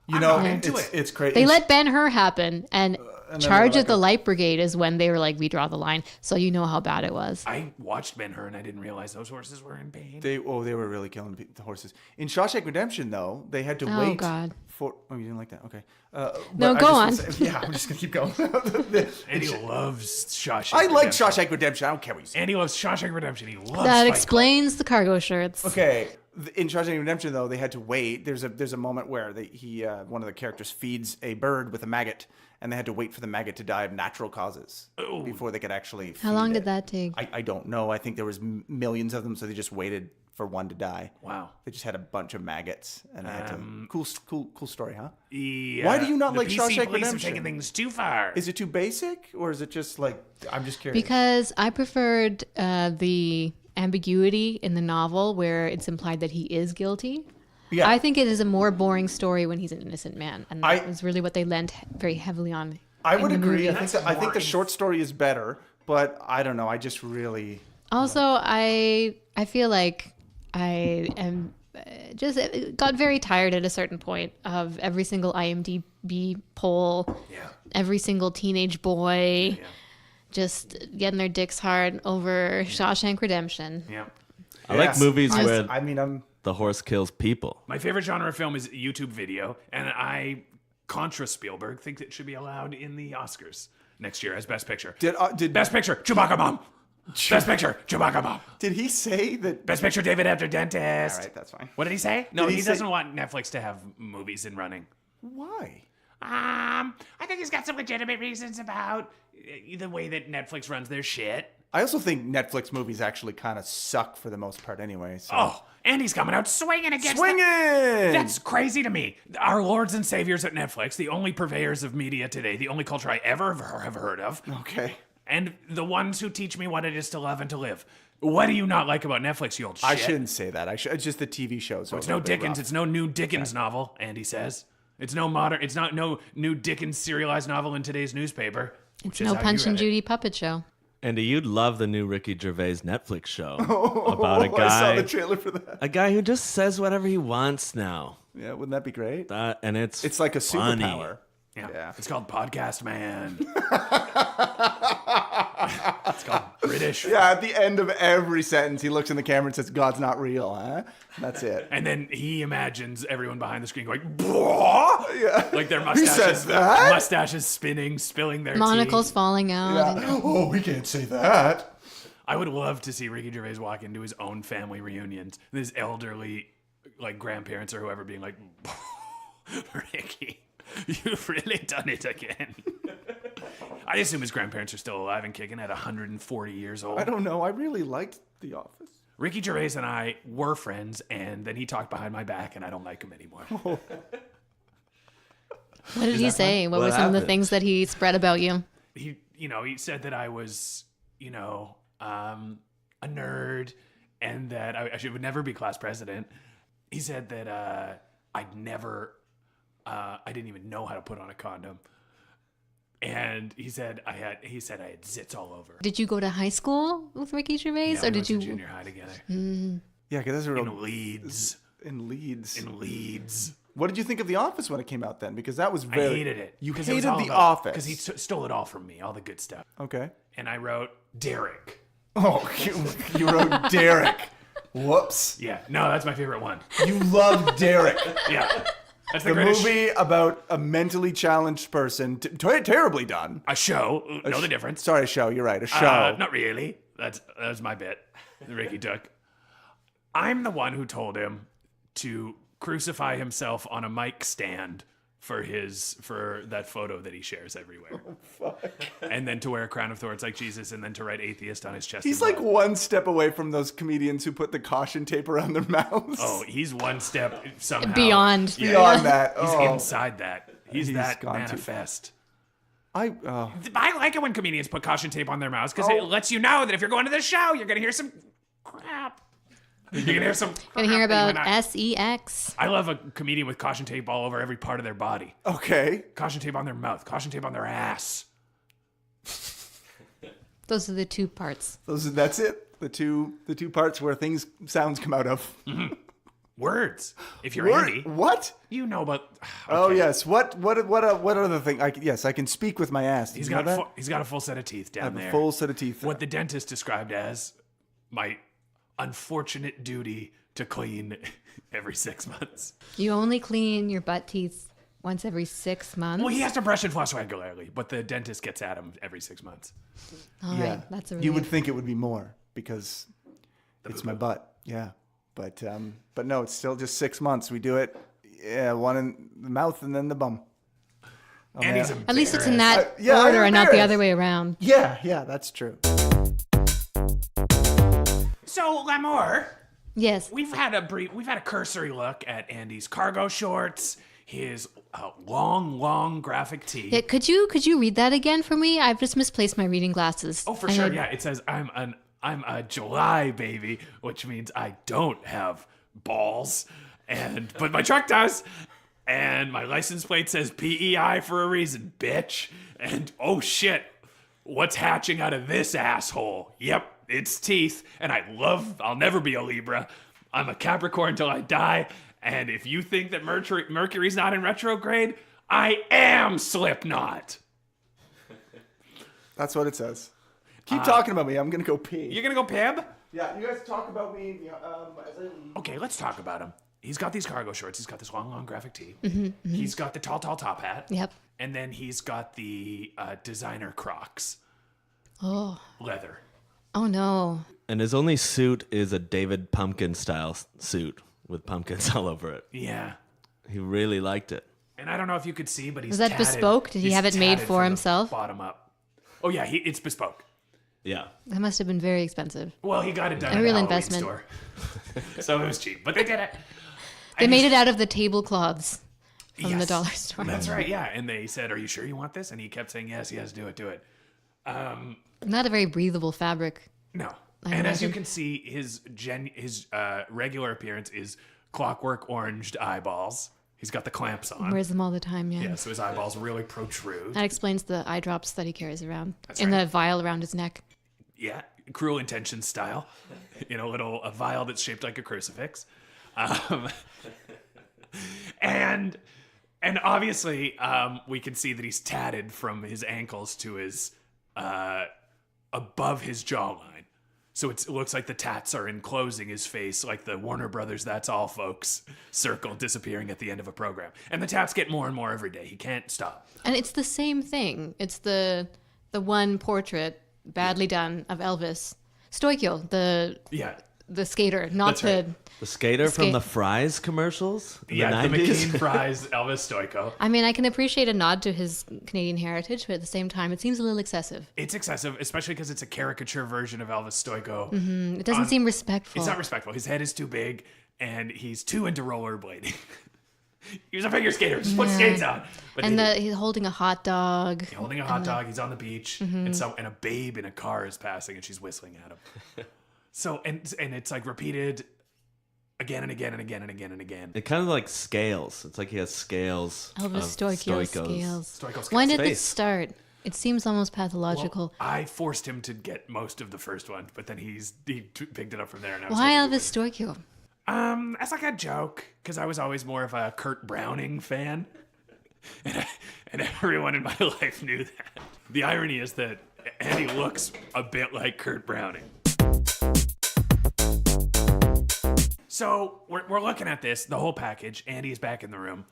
You know, not into it's crazy. They let Ben-Hur happen, and then charge they're of the light brigade is when they were like, we draw the line. So you know how bad it was. I watched Ben-Hur and I didn't realize those horses were in pain. They were really killing the horses. In Shawshank Redemption, though, they had to Oh, wait God. for. Oh, you didn't like that? Okay. No, but go I on. just wanna say- yeah, I'm just gonna keep going. Andy loves Shawshank I like Redemption. Shawshank Redemption. I don't care what you say. Andy loves Shawshank Redemption. He loves That Fight Club. explains the cargo shirts. Okay, in Shawshank Redemption, though, they had to wait. There's a moment where one of the characters feeds a bird with a maggot, and they had to wait for the maggot to die of natural causes before they could actually. How long did that take? I don't know. I think there was millions of them, so they just waited for one to die. Wow. They just had a bunch of maggots, and they had to. Cool story, huh? Yeah, Why do you not the like PC Shawshank police have Redemption? taken things too far. Is it too basic, or is it just like I'm just curious? Because I preferred the ambiguity in the novel where it's implied that he is guilty. Yeah. I think it is a more boring story when he's an innocent man, and that I- was really what they lent very heavily on. I in would the agree. movie. I think the short story is better, but I don't know. I just really. Also, I feel like I am just got very tired at a certain point of every single IMDb poll, every single teenage boy just getting their dicks hard over Shawshank Redemption. Yeah. I like Yes. movies where I'm. the horse kills people. My favorite genre of film is YouTube video, and I, contra Spielberg, think it should be allowed in the Oscars next year as Best Picture. Did Best Picture, Chewbacca Bomb. Best Picture, Chewbacca Bomb. Did he say that? Best Picture, David After Dentist. All right, that's fine. What did he say? No, Did he he say- doesn't want Netflix to have movies in running. Why? I think he's got some legitimate reasons about the way that Netflix runs their shit. I also think Netflix movies actually kind of suck for the most part, anyway. So. Oh, and he's coming out swinging against Swinging! That's crazy to me. Our lords and saviors at Netflix, the only purveyors of media today, the only culture I ever have heard of, Okay. and the ones who teach me what it is to love and to live. What do you not like about Netflix, you old shit? I shouldn't say that. It's just the TV shows. It's no Dickens. It's no new Dickens novel, Andy says. It's no modern. It's not no new Dickens serialized novel in today's newspaper. Which is No how you Punch and read it. Judy puppet show. Andy, you'd love the new Ricky Gervais Netflix show about a I saw guy, the trailer for that. a guy who just says whatever he wants now. Yeah, wouldn't that be great? And it's It's like a funny. superpower. Yeah. It's called Podcast Man. It's called British. Yeah, at the end of every sentence, he looks in the camera and says, "God's not real," huh? That's it. And then he imagines everyone behind the screen going, "Bwah!" Yeah. Like their He mustaches, says that? mustaches spinning, spilling their Monocles tea. falling out. Yeah. Oh, we can't say that. I would love to see Ricky Gervais walk into his own family reunions. And his elderly, like grandparents or whoever, being like, "Ricky, you've really done it again." I assume his grandparents are still alive and kicking at 140 years old. I don't know. I really liked The Office. Ricky Gervais and I were friends, and then he talked behind my back, and I don't like him anymore. What did he say? What What were some of the happened? things that he spread about you? He said that I was, a nerd, and that I would never be class president. He said that I didn't even know how to put on a condom. And he said I had zits all over. Did you go to high school with Ricky Gervais, Yeah, or we did went to you? junior high together Yeah, because that's a real in Leeds. in Leeds. In Leeds. What did you think of The Office when it came out then? Because that was very. I hated it. You 'Cause hated it was all The about- Office. because he stole it all from me, all the good stuff. Okay. And I wrote Derek. Oh, you wrote Derek. Whoops. Yeah, no, that's my favorite one. You love Derek. Yeah, that's The greatest movie about a mentally challenged person, terribly done. A show. Know the difference. Sorry, a show. You're right. A show. Not really. That was my bit that Ricky took. I'm the one who told him to crucify himself on a mic stand for that photo that he shares everywhere. Oh, fuck. And then to wear a crown of thorns like Jesus, and then to write atheist on his chest. He's in like blood. one step away from those comedians who put the caution tape around their mouths. Oh, he's one step somehow Beyond. Beyond that. He's Oh. inside that. He's that gone too manifest. I like it when comedians put caution tape on their mouths because it lets you know that if you're going to the show, you're going to hear some crap. You're going to hear some crap. Gonna hear that you about might not- SEX. I love a comedian with caution tape all over every part of their body. okay. Caution tape on their mouth. Caution tape on their ass. Those are the two parts. That's it. The two parts where sounds come out of. Words. If you're Word- Andy, What? you know about. Oh Okay. yes. What other thing? Yes, I can speak with my ass. Did He's you know got that? he's got a full set of teeth I down have there. a full set of teeth. What the dentist described as my unfortunate duty to clean every 6 months. You only clean your butt teeth once every 6 months. Well, he has to brush and floss regularly, but the dentist gets at him every 6 months. All Yeah. right, that's a You would relief. think it would be more because it's my butt. Yeah. But no, it's still just 6 months. We do it. Yeah, one in the mouth and then the bum. Oh, And man. he's At least it's in that yeah, I'm order and not the embarrassed. other way around. Yeah, that's true. So, Lamour, Yes. we've had a cursory look at Andy's cargo shorts, his long graphic tee. Yeah, could you read that again for me? I've just misplaced my reading glasses. Oh, for And sure. I- Yeah, it says I'm a July baby, which means I don't have balls, but my truck does, and my license plate says PEI for a reason, bitch. And oh shit, what's hatching out of this asshole? Yep, it's teeth, and I'll never be a Libra. I'm a Capricorn till I die, and if you think that Mercury's not in retrograde, I am Slipknot. That's what it says. Keep talking about me. I'm gonna go pee. You're gonna go Peb? Yeah, you guys talk about me as I leave. Okay, let's talk about him. He's got these cargo shorts. He's got this long graphic tee. He's got the tall top hat. Yep. And then he's got the designer Crocs. Oh. Leather. Oh no. And his only suit is a David Pumpkin style suit with pumpkins all over it. Yeah. He really liked it. And I don't know if you could see, but he's Was that tatted. bespoke? Did he He's have it made tatted for from the himself? Bottom up. Oh yeah, it's bespoke. Yeah. That must have been very expensive. Well, he got it done A at real a Halloween investment. store. So it was cheap. But they did it. They made it out of the tablecloths from the Yes. dollar store. That's right, yeah. And they said, "Are you sure you want this?" And he kept saying, "Yes, do it." Not a very breathable fabric. No. I And as you imagine. can see, his regular appearance is clockwork oranged eyeballs. He's got the clamps on. Wears them all the time, yeah. Yeah, so his eyeballs really protrude. That explains the eye drops that he carries around That's in right. the vial around his neck. Yeah, Cruel Intentions style. In a vial that's shaped like a crucifix. And obviously, we can see that he's tatted from his ankles to his above his jawline. So it looks like the tats are enclosing his face, like the Warner Brothers "That's All, Folks" circle disappearing at the end of a program. And the tats get more and more every day. He can't stop. And it's the same thing. It's the one portrait badly done of Elvis Stoikio, Yeah, the skater, not That's the right. The skater from Skate- the Fries commercials? in yeah, the 90s? McCain Fries Elvis Stoiko. I mean, I can appreciate a nod to his Canadian heritage, but at the same time, it seems a little excessive. It's excessive, especially because it's a caricature version of Elvis Stoiko. It doesn't seem respectful. It's not respectful. His head is too big, and he's too into rollerblading. He was a figure skater. Just put skates on. But And he's holding a hot dog. he's holding a hot dog. He's on the beach, and a babe in a car is passing, and she's whistling at him. So and it's like repeated again and again and again and again and again. It kind of like scales. It's like he has scales. Elvis Stoichio's scales. Stoichio's When did face. this start? It seems almost pathological. Well, I forced him to get most of the first one, but then he picked it up from there. And I was Why happy with Elvis Stoichio? it. As like a joke, because I was always more of a Kurt Browning fan, and everyone in my life knew that. The irony is that Andy looks a bit like Kurt Browning. So we're looking at this, the whole package. Andy is back in the room.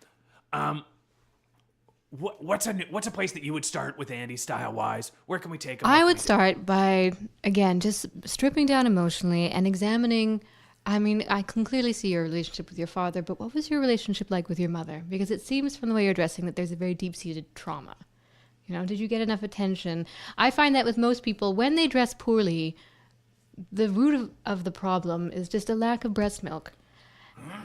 What's a place that you would start with Andy style wise? Where can we take him? I would start by, again, just stripping down emotionally and examining. I mean, I can clearly see your relationship with your father, but what was your relationship like with your mother? Because it seems from the way you're dressing that there's a very deep-seated trauma. You know, did you get enough attention? I find that with most people, when they dress poorly, the root of the problem is just a lack of breast milk.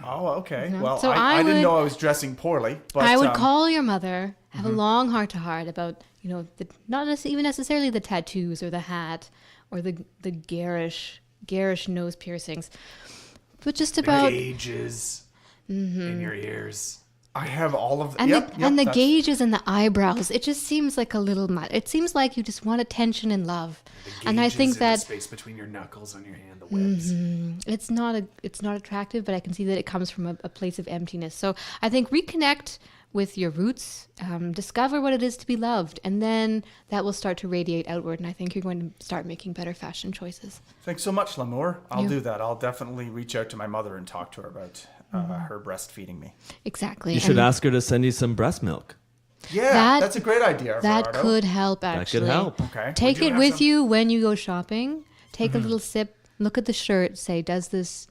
Oh, okay. Well, So I I didn't would- know I was dressing poorly, but I would call your mother, have a long heart-to-heart about, you know, even necessarily the tattoos or the hat or the garish nose piercings, but just about gauges in your ears. I have all of and yep, the that's- gauges and the eyebrows. It just seems like a little much. It seems like you just want attention and love, and I Gauges think in that the space between your knuckles on your hand, the webs. it's not attractive, but I can see that it comes from a place of emptiness. So I think reconnect with your roots, discover what it is to be loved, and then that will start to radiate outward. And I think you're going to start making better fashion choices. Thanks so much, Lamour. I'll Yeah. do that. I'll definitely reach out to my mother and talk to her about her breastfeeding me. Exactly. You should And ask her to send you some breast milk. Yeah, That- that's a great idea, that Everardo. could help, That actually. could help. Okay. Take Would you it have with some- you when you go shopping. Take a little sip. Look at the shirt. Say, does this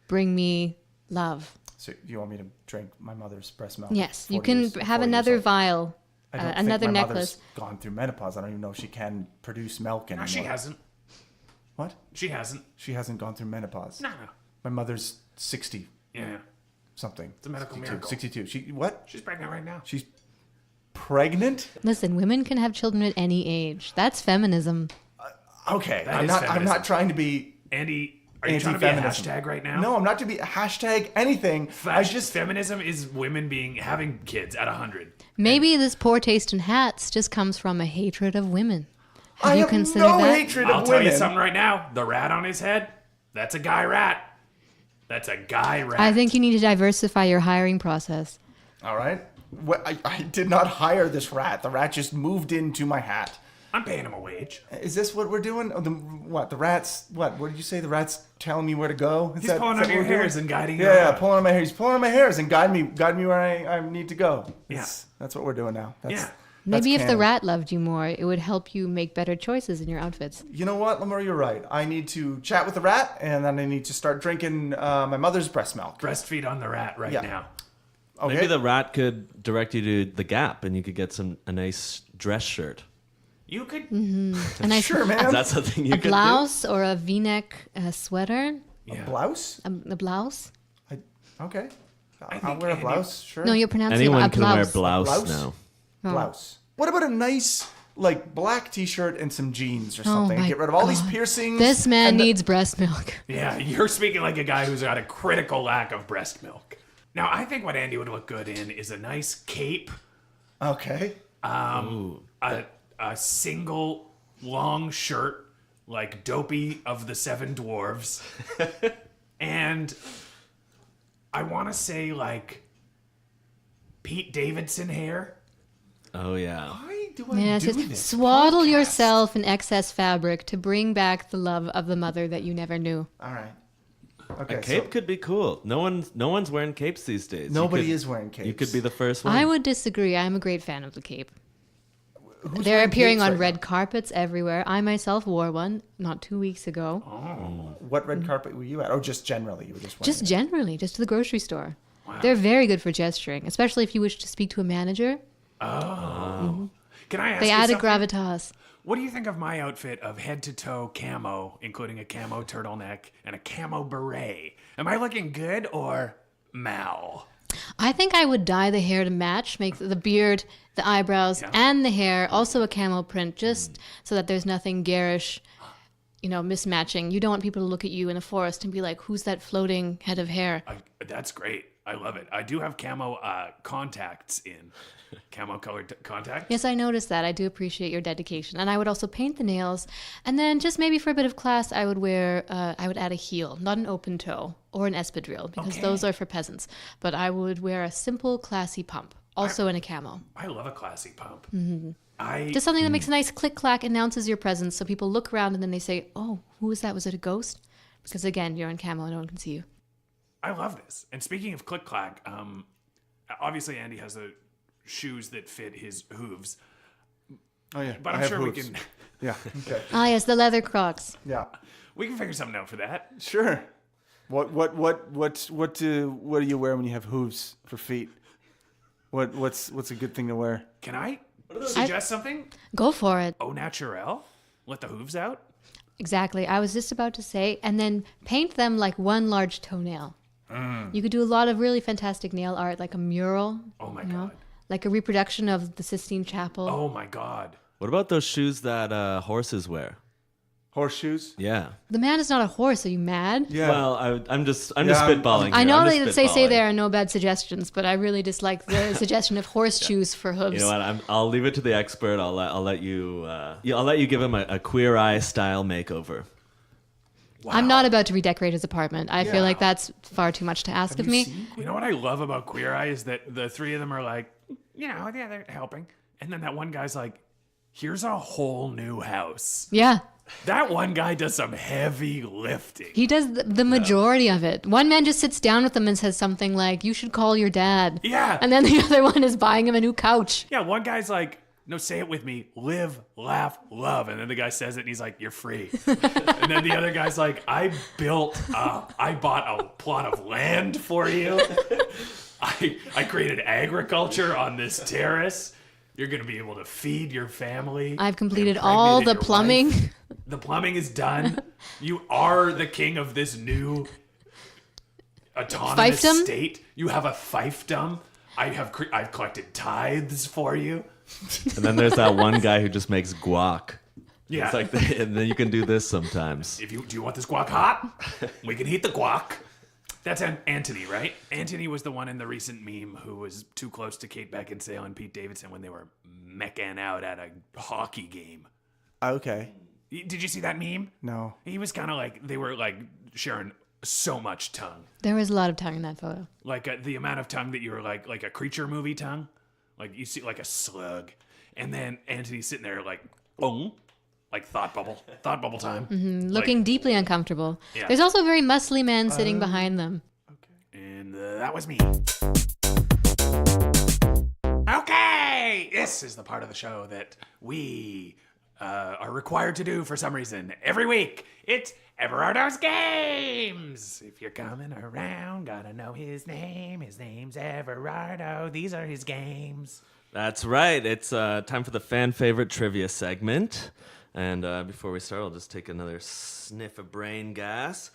bring me love? So you want me to drink my mother's breast milk? Yes. You 40 can years- have 40 years another old? vial, I don't think another my necklace. mother's gone through menopause. I don't even know if she can produce milk No, anymore. she hasn't. What? She hasn't. She hasn't gone through menopause. No. My mother's 60 Yeah. something. It's a medical 62. miracle. 62. She what? She's pregnant right now. She's pregnant? Listen, women can have children at any age. That's feminism. Okay. That I'm is not feminism. trying to be Andy, are you trying to be a anti-feminism. hashtag right now? No, I'm not to be a hashtag anything. Feminism is women having kids at 100. Maybe this poor taste in hats just comes from a hatred of women. Have I you have considered no that? hatred I'll of tell women. you something right now. The rat on his head, that's a guy rat. That's a guy rat. I think you need to diversify your hiring process. All right. I did not hire this rat. The rat just moved into my hat. I'm paying him a wage. Is this what we're doing? Oh, the rats? What did you say? The rat's telling me where to go? He's pulling on your hairs and guiding you Yeah, around. pulling on my hairs. He's pulling on my hairs and guide me where I need to go. Yeah. That's what we're doing now. Yeah. Maybe if the canon. rat loved you more, it would help you make better choices in your outfits. You know what, Lamour, you're right. I need to chat with the rat, and then I need to start drinking my mother's breast milk. Breastfeed on the rat right Yeah. now. Okay. Maybe the rat could direct you to the Gap, and you could get a nice dress shirt. You could. A nice Sure, man. That's something you a could blouse or a V-neck sweater, Yeah. Blouse? a blouse. Okay. I'll think wear a Andy- blouse, sure. No, you're do. pronouncing Anyone it a can wear blouse. blouse Blouse? now. Blouse. What about a nice, black t-shirt and some jeans or something? my Get rid of all these God. piercings. This man and the- needs breast milk. Yeah, you're speaking like a guy who's got a critical lack of breast milk. Now, I think what Andy would look good in is a nice cape, Okay. a single long shirt like Dopey of the Seven Dwarves, and I want to say like Pete Davidson hair. Oh yeah. Why do I Yeah, do just this? swaddle podcast? yourself in excess fabric to bring back the love of the mother that you never knew. All right. Okay. A cape so could be cool. No one's wearing capes these days. nobody You could- is wearing capes. You could be the first one. I would disagree. I'm a great fan of the cape. Who's They're wearing appearing capes on right red carpets everywhere. I myself wore one not 2 weeks ago. now? What red carpet were you at? Oh, just generally, you were just wearing Just it. generally, just to the grocery store. They're very good for gesturing, especially if you wish to speak to a manager. Can I ask They you add a something? gravitas. What do you think of my outfit of head to toe camo, including a camo turtleneck and a camo beret? Am I looking good or mal? I think I would dye the hair to match, make the beard, the eyebrows, and the hair also a camo print, just so that there's nothing garish, mismatching. You don't want people to look at you in a forest and be like, who's that floating head of hair? That's great. I love it. I do have camo contacts in. Camo colored contacts? Yes, I noticed that. I do appreciate your dedication. And I would also paint the nails. And then just maybe for a bit of class, I would add a heel, not an open toe or an espadrille, because those are for peasants. But I would wear a simple, classy pump, also in a camo. I love a classy pump. Just something that makes a nice click-clack, announces your presence, so people look around and then they say, oh, who is that? Was it a ghost? Because again, you're in camo and no one can see you. I love this. And speaking of click-clack, obviously Andy has the shoes that fit his hooves. Oh yeah, but I'm sure we can. Yeah. Okay. Ah, yes, the leather Crocs. Yeah. We can figure something out for that. Sure. What do you wear when you have hooves for feet? What's a good thing to wear? Can I suggest something? Go for it. Au naturel. Let the hooves out. Exactly. I was just about to say, and then paint them like one large toenail. You could do a lot of really fantastic nail art, like a mural. Oh my God. Like a reproduction of the Sistine Chapel. Oh my God. What about those shoes that horses wear? Horseshoes? Yeah. The man is not a horse. Are you mad? Yeah. Well, I'm just spitballing. I here. know I'm they just say spitballing. there are no bad suggestions, but I really dislike the suggestion of horseshoes for hooves. You know what? I'll leave it to the expert. I'll let you. I'll let you give him a Queer Eye style makeover. Wow. I'm not about to redecorate his apartment. I feel like that's far too much to ask of me. You know what I love about Queer Eye is that the three of them are like, they're helping. And then that one guy's like, here's a whole new house. Yeah. That one guy does some heavy lifting. He does the majority of it. One man just sits down with them and says something like, you should call your dad. Yeah. And then the other one is buying him a new couch. Yeah, one guy's like, no, say it with me. Live, laugh, love. And then the guy says it and he's like, you're free. And then the other guy's like, I bought a plot of land for you. I created agriculture on this terrace. You're going to be able to feed your family. I've completed all the plumbing. The plumbing is done. You are the king of this new autonomous Fiefdom? state. You have a fiefdom. I've collected tithes for you. And then there's that one guy who just makes guac. Yeah. It's like, and then you can do this sometimes. Do you want this guac hot? We can heat the guac. That's Anthony, right? Anthony was the one in the recent meme who was too close to Kate Beckinsale and Pete Davidson when they were mecking out at a hockey game. Okay. Did you see that meme? No. He was kind of like, they were like sharing so much tongue. There was a lot of tongue in that photo. Like the amount of tongue that you were like a creature movie tongue. Like you see like a slug. And then Anthony's sitting there like, oh. Like thought bubble time. Looking deeply uncomfortable. Yeah. There's also a very muscly man sitting behind them. And that was me. Okay, this is the part of the show that we are required to do for some reason every week. It's Everardo's Games. If you're coming around, gotta know his name. His name's Everardo. These are his games. That's right. It's time for the fan favorite trivia segment. And before we start, I'll just take another sniff of brain gas.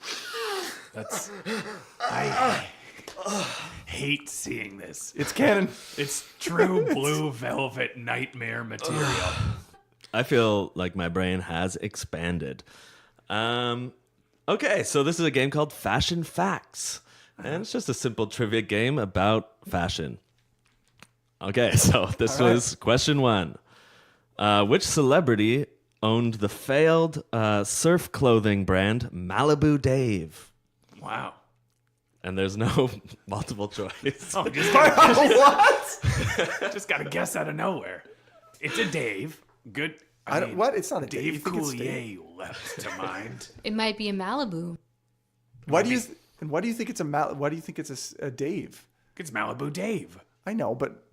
I hate seeing this. It's canon. It's true blue velvet nightmare material. I feel like my brain has expanded. Okay, so this is a game called Fashion Facts. And it's just a simple trivia game about fashion. Okay, so this was question 1. Which celebrity owned the failed surf clothing brand Malibu Dave? Wow. And there's no multiple choice. Oh, What? just gotta guess out of nowhere. It's a Dave. Good. What? It's not a Dave. Dave You think it's Coulier leapt to mind. It might be a Malibu. Why do you think it's why do you think it's a Dave? It's Malibu Dave. I know, but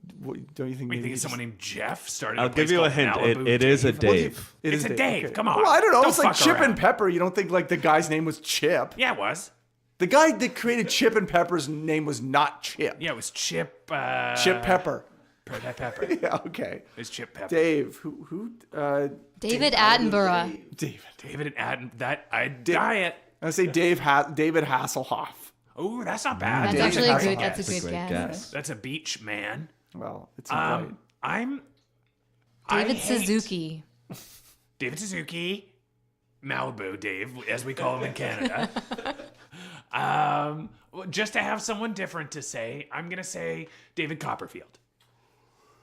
don't you think? Wait, you maybe think it's someone named Jeff started? I'll give you a hint. It is a Dave. It's a Dave. Okay. Come on. Well, I don't know. It's like fuck Chip around. and Pepper. You don't think like the guy's name was Chip? Yeah, it was. The guy that created Chip and Pepper's name was not Chip. Yeah, it was Chip. Chip Pepper. Pepper. Yeah. Okay. It's Chip Pepper. Dave. Who? David Attenborough. David. David and Adam. That I'd die it. I say David Hasselhoff. Ooh, that's not bad. That's David actually a Hasselhoff. good. That's a That's a good great guess. guess. That's a beach man. Well, it's not right. David Suzuki. David Suzuki, Malibu Dave, as we call him in Canada. Just to have someone different to say, I'm going to say David Copperfield.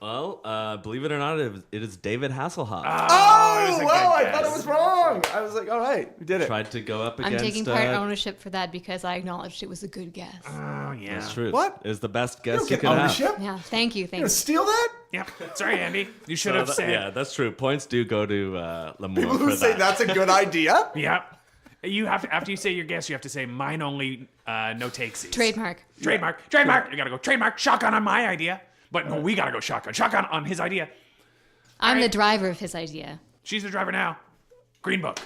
Well, believe it or not, it is David Hasselhoff. Oh, it was a good I thought it guess. was wrong. I was like, all right, we did it. Tried to go up I'm against. taking part ownership for that because I acknowledged it was a good guess. Oh, yeah. It's true. What? It was the best You guess don't you get could have. ownership. Yeah, thank you, You thank gonna you. steal that? Yep. Sorry, Andy. You should So have said. yeah, that's true. Points do go to Lamour People for who say that. that's a good idea. Yep. You have to, after you say your guess, you have to say mine only, no takesies. Trademark. Trademark. You gotta go trademark. Shotgun on my idea. But no, we gotta go shotgun. Shotgun on his idea. I'm the right. driver of his idea. She's the driver now. Green Book.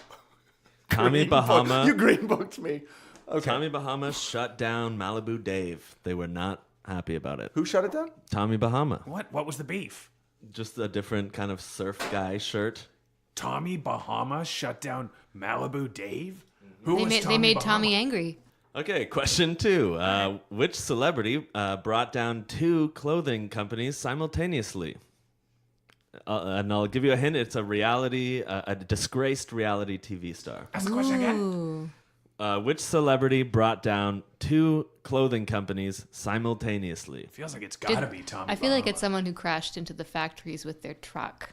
Tommy Green book. Bahama. You green booked me. Okay. Tommy Bahama shut down Malibu Dave. They were not happy about it. Who shut it down? Tommy Bahama. What was the beef? Just a different kind of surf guy shirt. Tommy Bahama shut down Malibu Dave? Who was They Tommy made Bahama? Tommy angry. Okay, question 2. Which celebrity brought down 2 clothing companies simultaneously? And I'll give you a hint. It's a disgraced reality TV star. Ask the question again. Ooh. Which celebrity brought down 2 clothing companies simultaneously? Feels like it's gotta be Tommy I feel like Bahama. it's someone who crashed into the factories with their truck.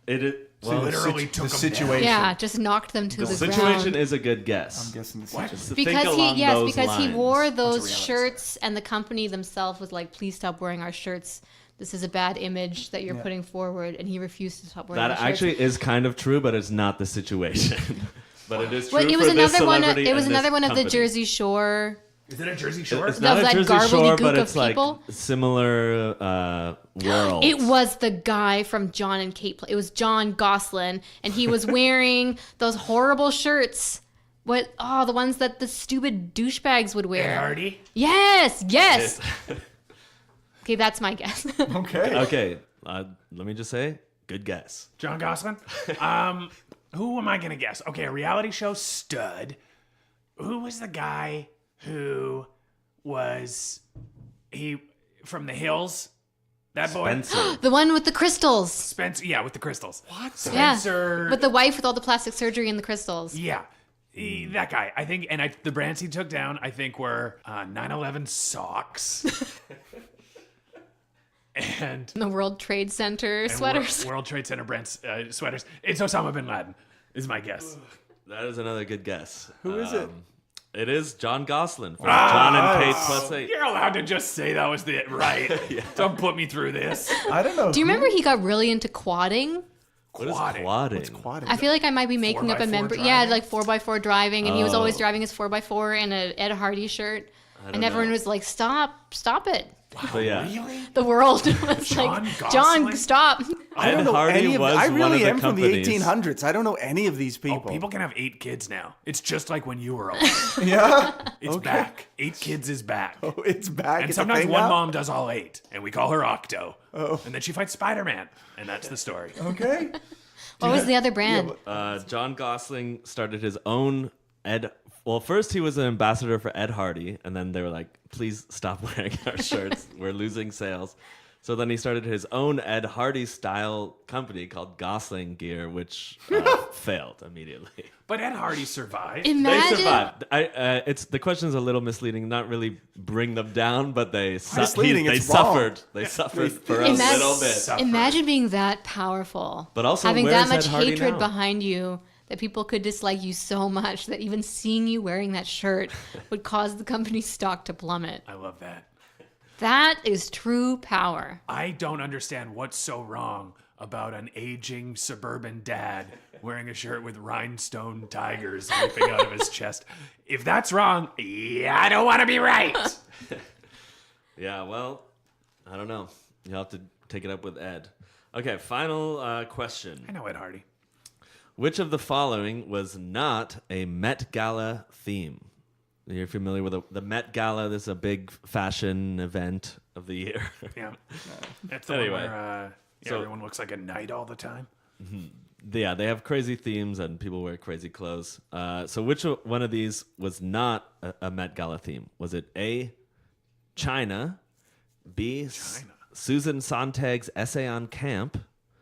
It is. Well, literally took the him situation. Yeah, just knocked them to the the situation ground. is a good guess. I'm guessing the What? situation. Think Because along he those because he lines. wore those reality shirts and the company themselves was like, please stop wearing our shirts. This is a bad image that you're putting forward, and he refused to stop wearing That our shirts. actually is kind of true, but it's not the situation. But it is true Well, it for was this another one. celebrity It was and this another one of the company. Jersey Shore. Is it a Jersey Shore? It's not Of a that Jersey Shore, but gobbledygook it's of like people? similar world. It was the guy from John and Kate. It was John Goslin, and he was wearing those horrible shirts. What? Oh, the ones that the stupid douchebags would Ed wear. Hardy? Yes, yes. Okay, that's my guess. Okay. Okay, let me just say, good guess. John Gosselin? Who am I gonna guess? Okay, a reality show stud. Who was the guy who was from the hills? That boy? Spencer. The one with the crystals. Spencer, yeah, with the crystals. What? Yeah, Spencer. with the wife with all the plastic surgery and the crystals. Yeah. That guy. I think, and the brands he took down, I think, were 9/11 socks. and The World Trade Center sweaters. World Trade Center brands sweaters. It's Osama bin Laden, is my guess. That is another good guess. Who is it? It is John Goslin from John and Kate Plus 8. You're allowed to just say that was the right. Don't put me through this. I don't know. Do you remember he got really into quadding? What is Quadding. quadding? Quad I feel like I might be making up a 4x4 member. driving? Yeah, like 4x4 driving, and he was always Oh. driving his 4x4 in a Ed Hardy shirt, don't and everyone know. was like, "Stop it!" But yeah, Really? The world was John like, Gosling? "John, stop!" I don't Ed know Hardy any of. was I one really of the am from the companies. 1800s. I don't know any of these people. People can have 8 kids now. It's just like when you were alive. Yeah. It's back. 8 kids is back. Oh, it's back. And It's a sometimes thing one now? mom does all 8, and we call her Octo. Oh. And then she fights Spider-Man, and that's the story. Okay. What was the other brand? John Gosling started his own Well, first he was an ambassador for Ed Hardy, and then they were like, "Please stop wearing our shirts. We're losing sales." So then he started his own Ed Hardy style company called Gosling Gear, which failed immediately. But Ed Hardy survived. Imagine. They survived. It's the question is a little misleading. Not really bring them down, but they Misleading, they it's wrong. suffered. They suffered for a Imagine- little bit. Suffered. Imagine being that powerful, But also, having where that is much Ed Hardy hatred now? behind you that people could dislike you so much that even seeing you wearing that shirt would cause the company's stock to plummet. I love that. That is true power. I don't understand what's so wrong about an aging suburban dad wearing a shirt with rhinestone tigers leaping out of his chest. If that's wrong, yeah, I don't want to be right. Yeah, well, I don't know. You'll have to take it up with Ed. Okay, final question. I know Ed Hardy. Which of the following was not a Met Gala theme? You're familiar with the Met Gala? This is a big fashion event of the year. Yeah. That's the Anyway, one where so- everyone looks like a knight all the time. they have crazy themes and people wear crazy clothes. So which one of these was not a Met Gala theme? Was it A, China, B, Susan Sontag's essay on camp,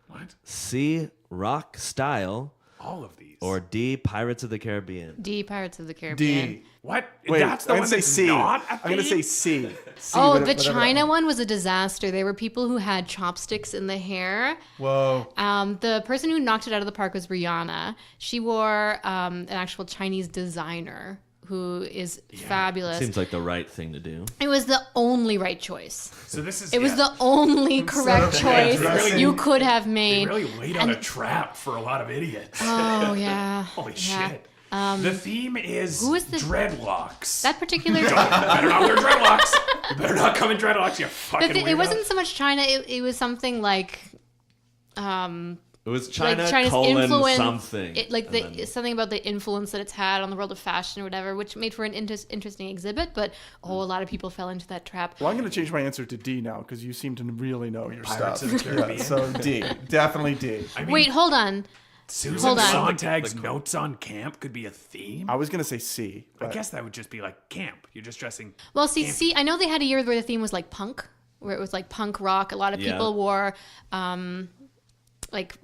What? C, rock style, All of these. or D, Pirates of the Caribbean? D, Pirates of the Caribbean. D. What? Wait, That's the I'm one gonna say that's C. not a I'm gonna say theme? C. C, Oh, whatever- the whatever that China one. one was a disaster. There were people who had chopsticks in the hair. Whoa. The person who knocked it out of the park was Rihanna. She wore an actual Chinese designer who is fabulous. Seems like the right thing to do. It was the only right choice. So this is. It was the only correct choice depressing. you could have They made. really laid out a trap for a lot of idiots. Oh yeah. Holy Yeah. shit. The theme is who is the- dreadlocks. That particular. You better not wear dreadlocks. You better not come in dreadlocks, you fucking weirdo. It wasn't so much China. It was something like. It was China China's colon influence, something. like and then- something about the influence that it's had on the world of fashion or whatever, which made for an interesting exhibit. But a lot of people fell into that trap. Well, I'm going to change my answer to D now because you seem to really know your Pirates stuff. of the Caribbean. Yeah, so D. Definitely D. I mean, Wait, hold on. Susan hold on. Sontag's notes on camp could be a theme. I was going to say C. I But guess that would just be like camp. You're just dressing. Well, see, I know they had a year where the theme was like punk, where it was like punk rock. A lot of people wore like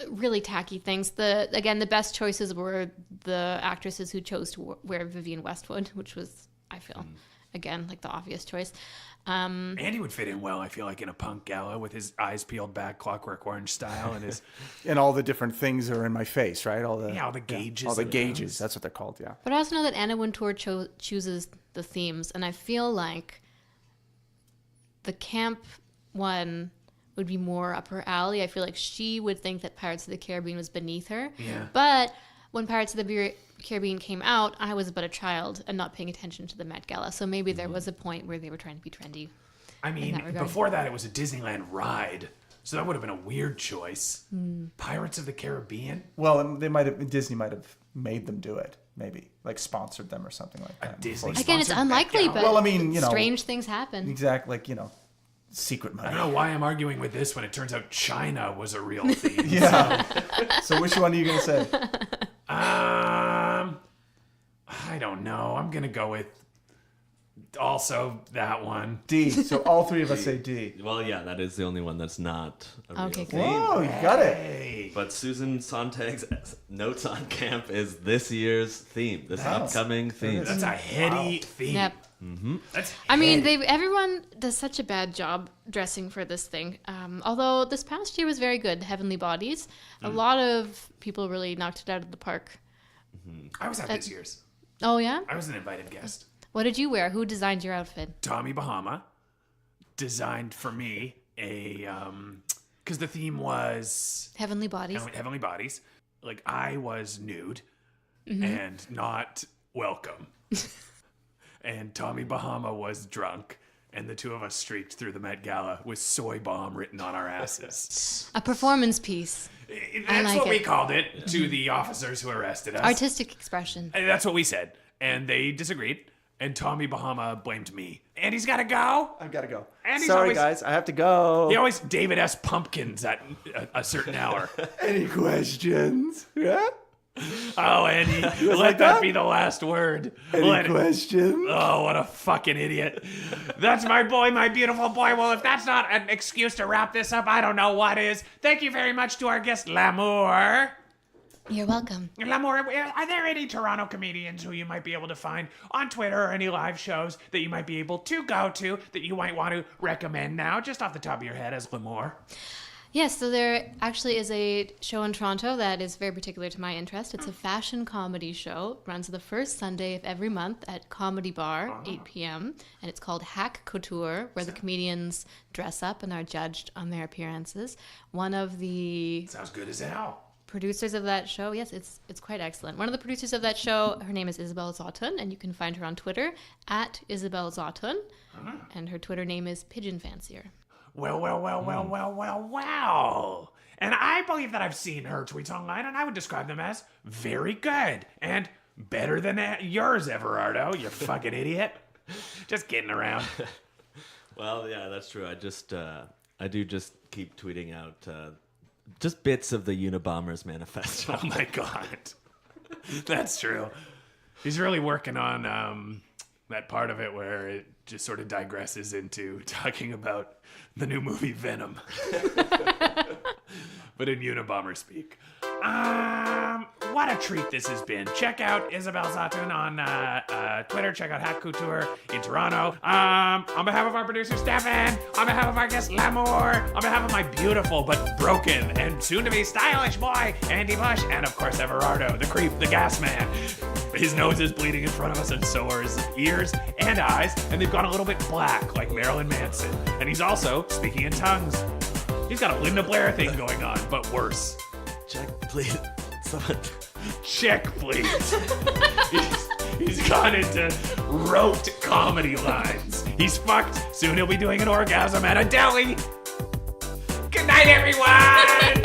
really tacky things. The best choices were the actresses who chose to wear Vivienne Westwood, which was, I feel, again, like the obvious choice. Andy would fit in well, I feel like, in a punk gala with his eyes peeled back, Clockwork Orange style, and his and all the different things are in my face, right? All the gauges. all the and gauges. That's what they're called. Yeah. But I also know that Anna Wintour chooses the themes, and I feel like the camp one would be more up her alley. I feel like she would think that Pirates of the Caribbean was beneath her. Yeah. But when Pirates of the Caribbean came out, I was but a child and not paying attention to the Met Gala. So maybe there was a point where they were trying to be trendy. I mean, that regard. before that, it was a Disneyland ride, so that would have been a weird choice. Pirates of the Caribbean, Well, and Disney might have made them do it. Maybe like sponsored them or something like that. Disney Again, it's sponsored Met unlikely, Gala? but Well, I mean, strange things happen. Exactly. Like secret I money. don't know why I'm arguing with this when it turns out China was a real theme. Yeah. So which one are you going to say? I don't know. I'm gonna go with also that one. D. So all three of us say D. Well, yeah, that is the only one that's not a real Okay, theme. great. Whoa, you got it. Hey. But Susan Sontag's notes on camp is this year's theme, this upcoming theme. That's a heady theme. Yep. That's I mean, heady. everyone does such a bad job dressing for this thing. Although this past year was very good, Heavenly Bodies. A lot of people really knocked it out of the park. I was at this year's. Oh yeah? I was an invited guest. What did you wear? Who designed your outfit? Tommy Bahama designed for me a because the theme was Heavenly Bodies. Heavenly Bodies. Like I was nude and not welcome. And Tommy Bahama was drunk. And the two of us streaked through the Met Gala with soy bomb written on our asses. A performance piece. That's like what we it. called it to the officers who arrested us. Artistic expression. And that's what we said. And they disagreed. And Tommy Bahama blamed me. Andy's got to go. I've got to go. And he's Sorry, always- guys. I have to go. He always David S. Pumpkins at a certain hour. Any questions? Yeah? Oh, Andy, let like that that? be the last word. Any Let it- questions? Oh, what a fucking idiot. That's my boy, my beautiful boy. Well, if that's not an excuse to wrap this up, I don't know what is. Thank you very much to our guest, Lamour. You're welcome. Lamour, are there any Toronto comedians who you might be able to find on Twitter or any live shows that you might be able to go to that you might want to recommend now, just off the top of your head as Lamour? Yes, so there actually is a show in Toronto that is very particular to my interest. It's a fashion comedy show. It runs the first Sunday of every month at Comedy Bar, 8 p.m. And it's called Hack Couture, where the comedians dress up and are judged on their appearances. One of the Sounds good as hell. producers of that show, yes, it's quite excellent. One of the producers of that show, her name is Isabel Zotton, and you can find her on Twitter at Isabel Zotton. And her Twitter name is Pigeon Fancier. Well. And I believe that I've seen her tweets online, and I would describe them as very good and better than yours, Everardo, you fucking idiot. Just kidding around. Well, yeah, that's true. I do just keep tweeting out just bits of the Unabomber's manifesto. Oh my God. That's true. He's really working on that part of it where it just sort of digresses into talking about the new movie Venom. But in Unabomber speak. What a treat this has been. Check out Isabel Zatun on Twitter. Check out Hat Couture in Toronto. On behalf of our producer, Stefan, on behalf of our guest, Lamour, on behalf of my beautiful but broken and soon-to-be stylish boy, Andy Bush, and of course, Everardo, the creep, the gas man. His nose is bleeding in front of us, and so are his ears and eyes, and they've gone a little bit black, like Marilyn Manson. And he's also speaking in tongues. He's got a Linda Blair thing going on, but worse. Check, please. Someone. Check, please. He's gone into rote comedy lines. He's fucked. Soon he'll be doing an orgasm at a deli. Good night, everyone.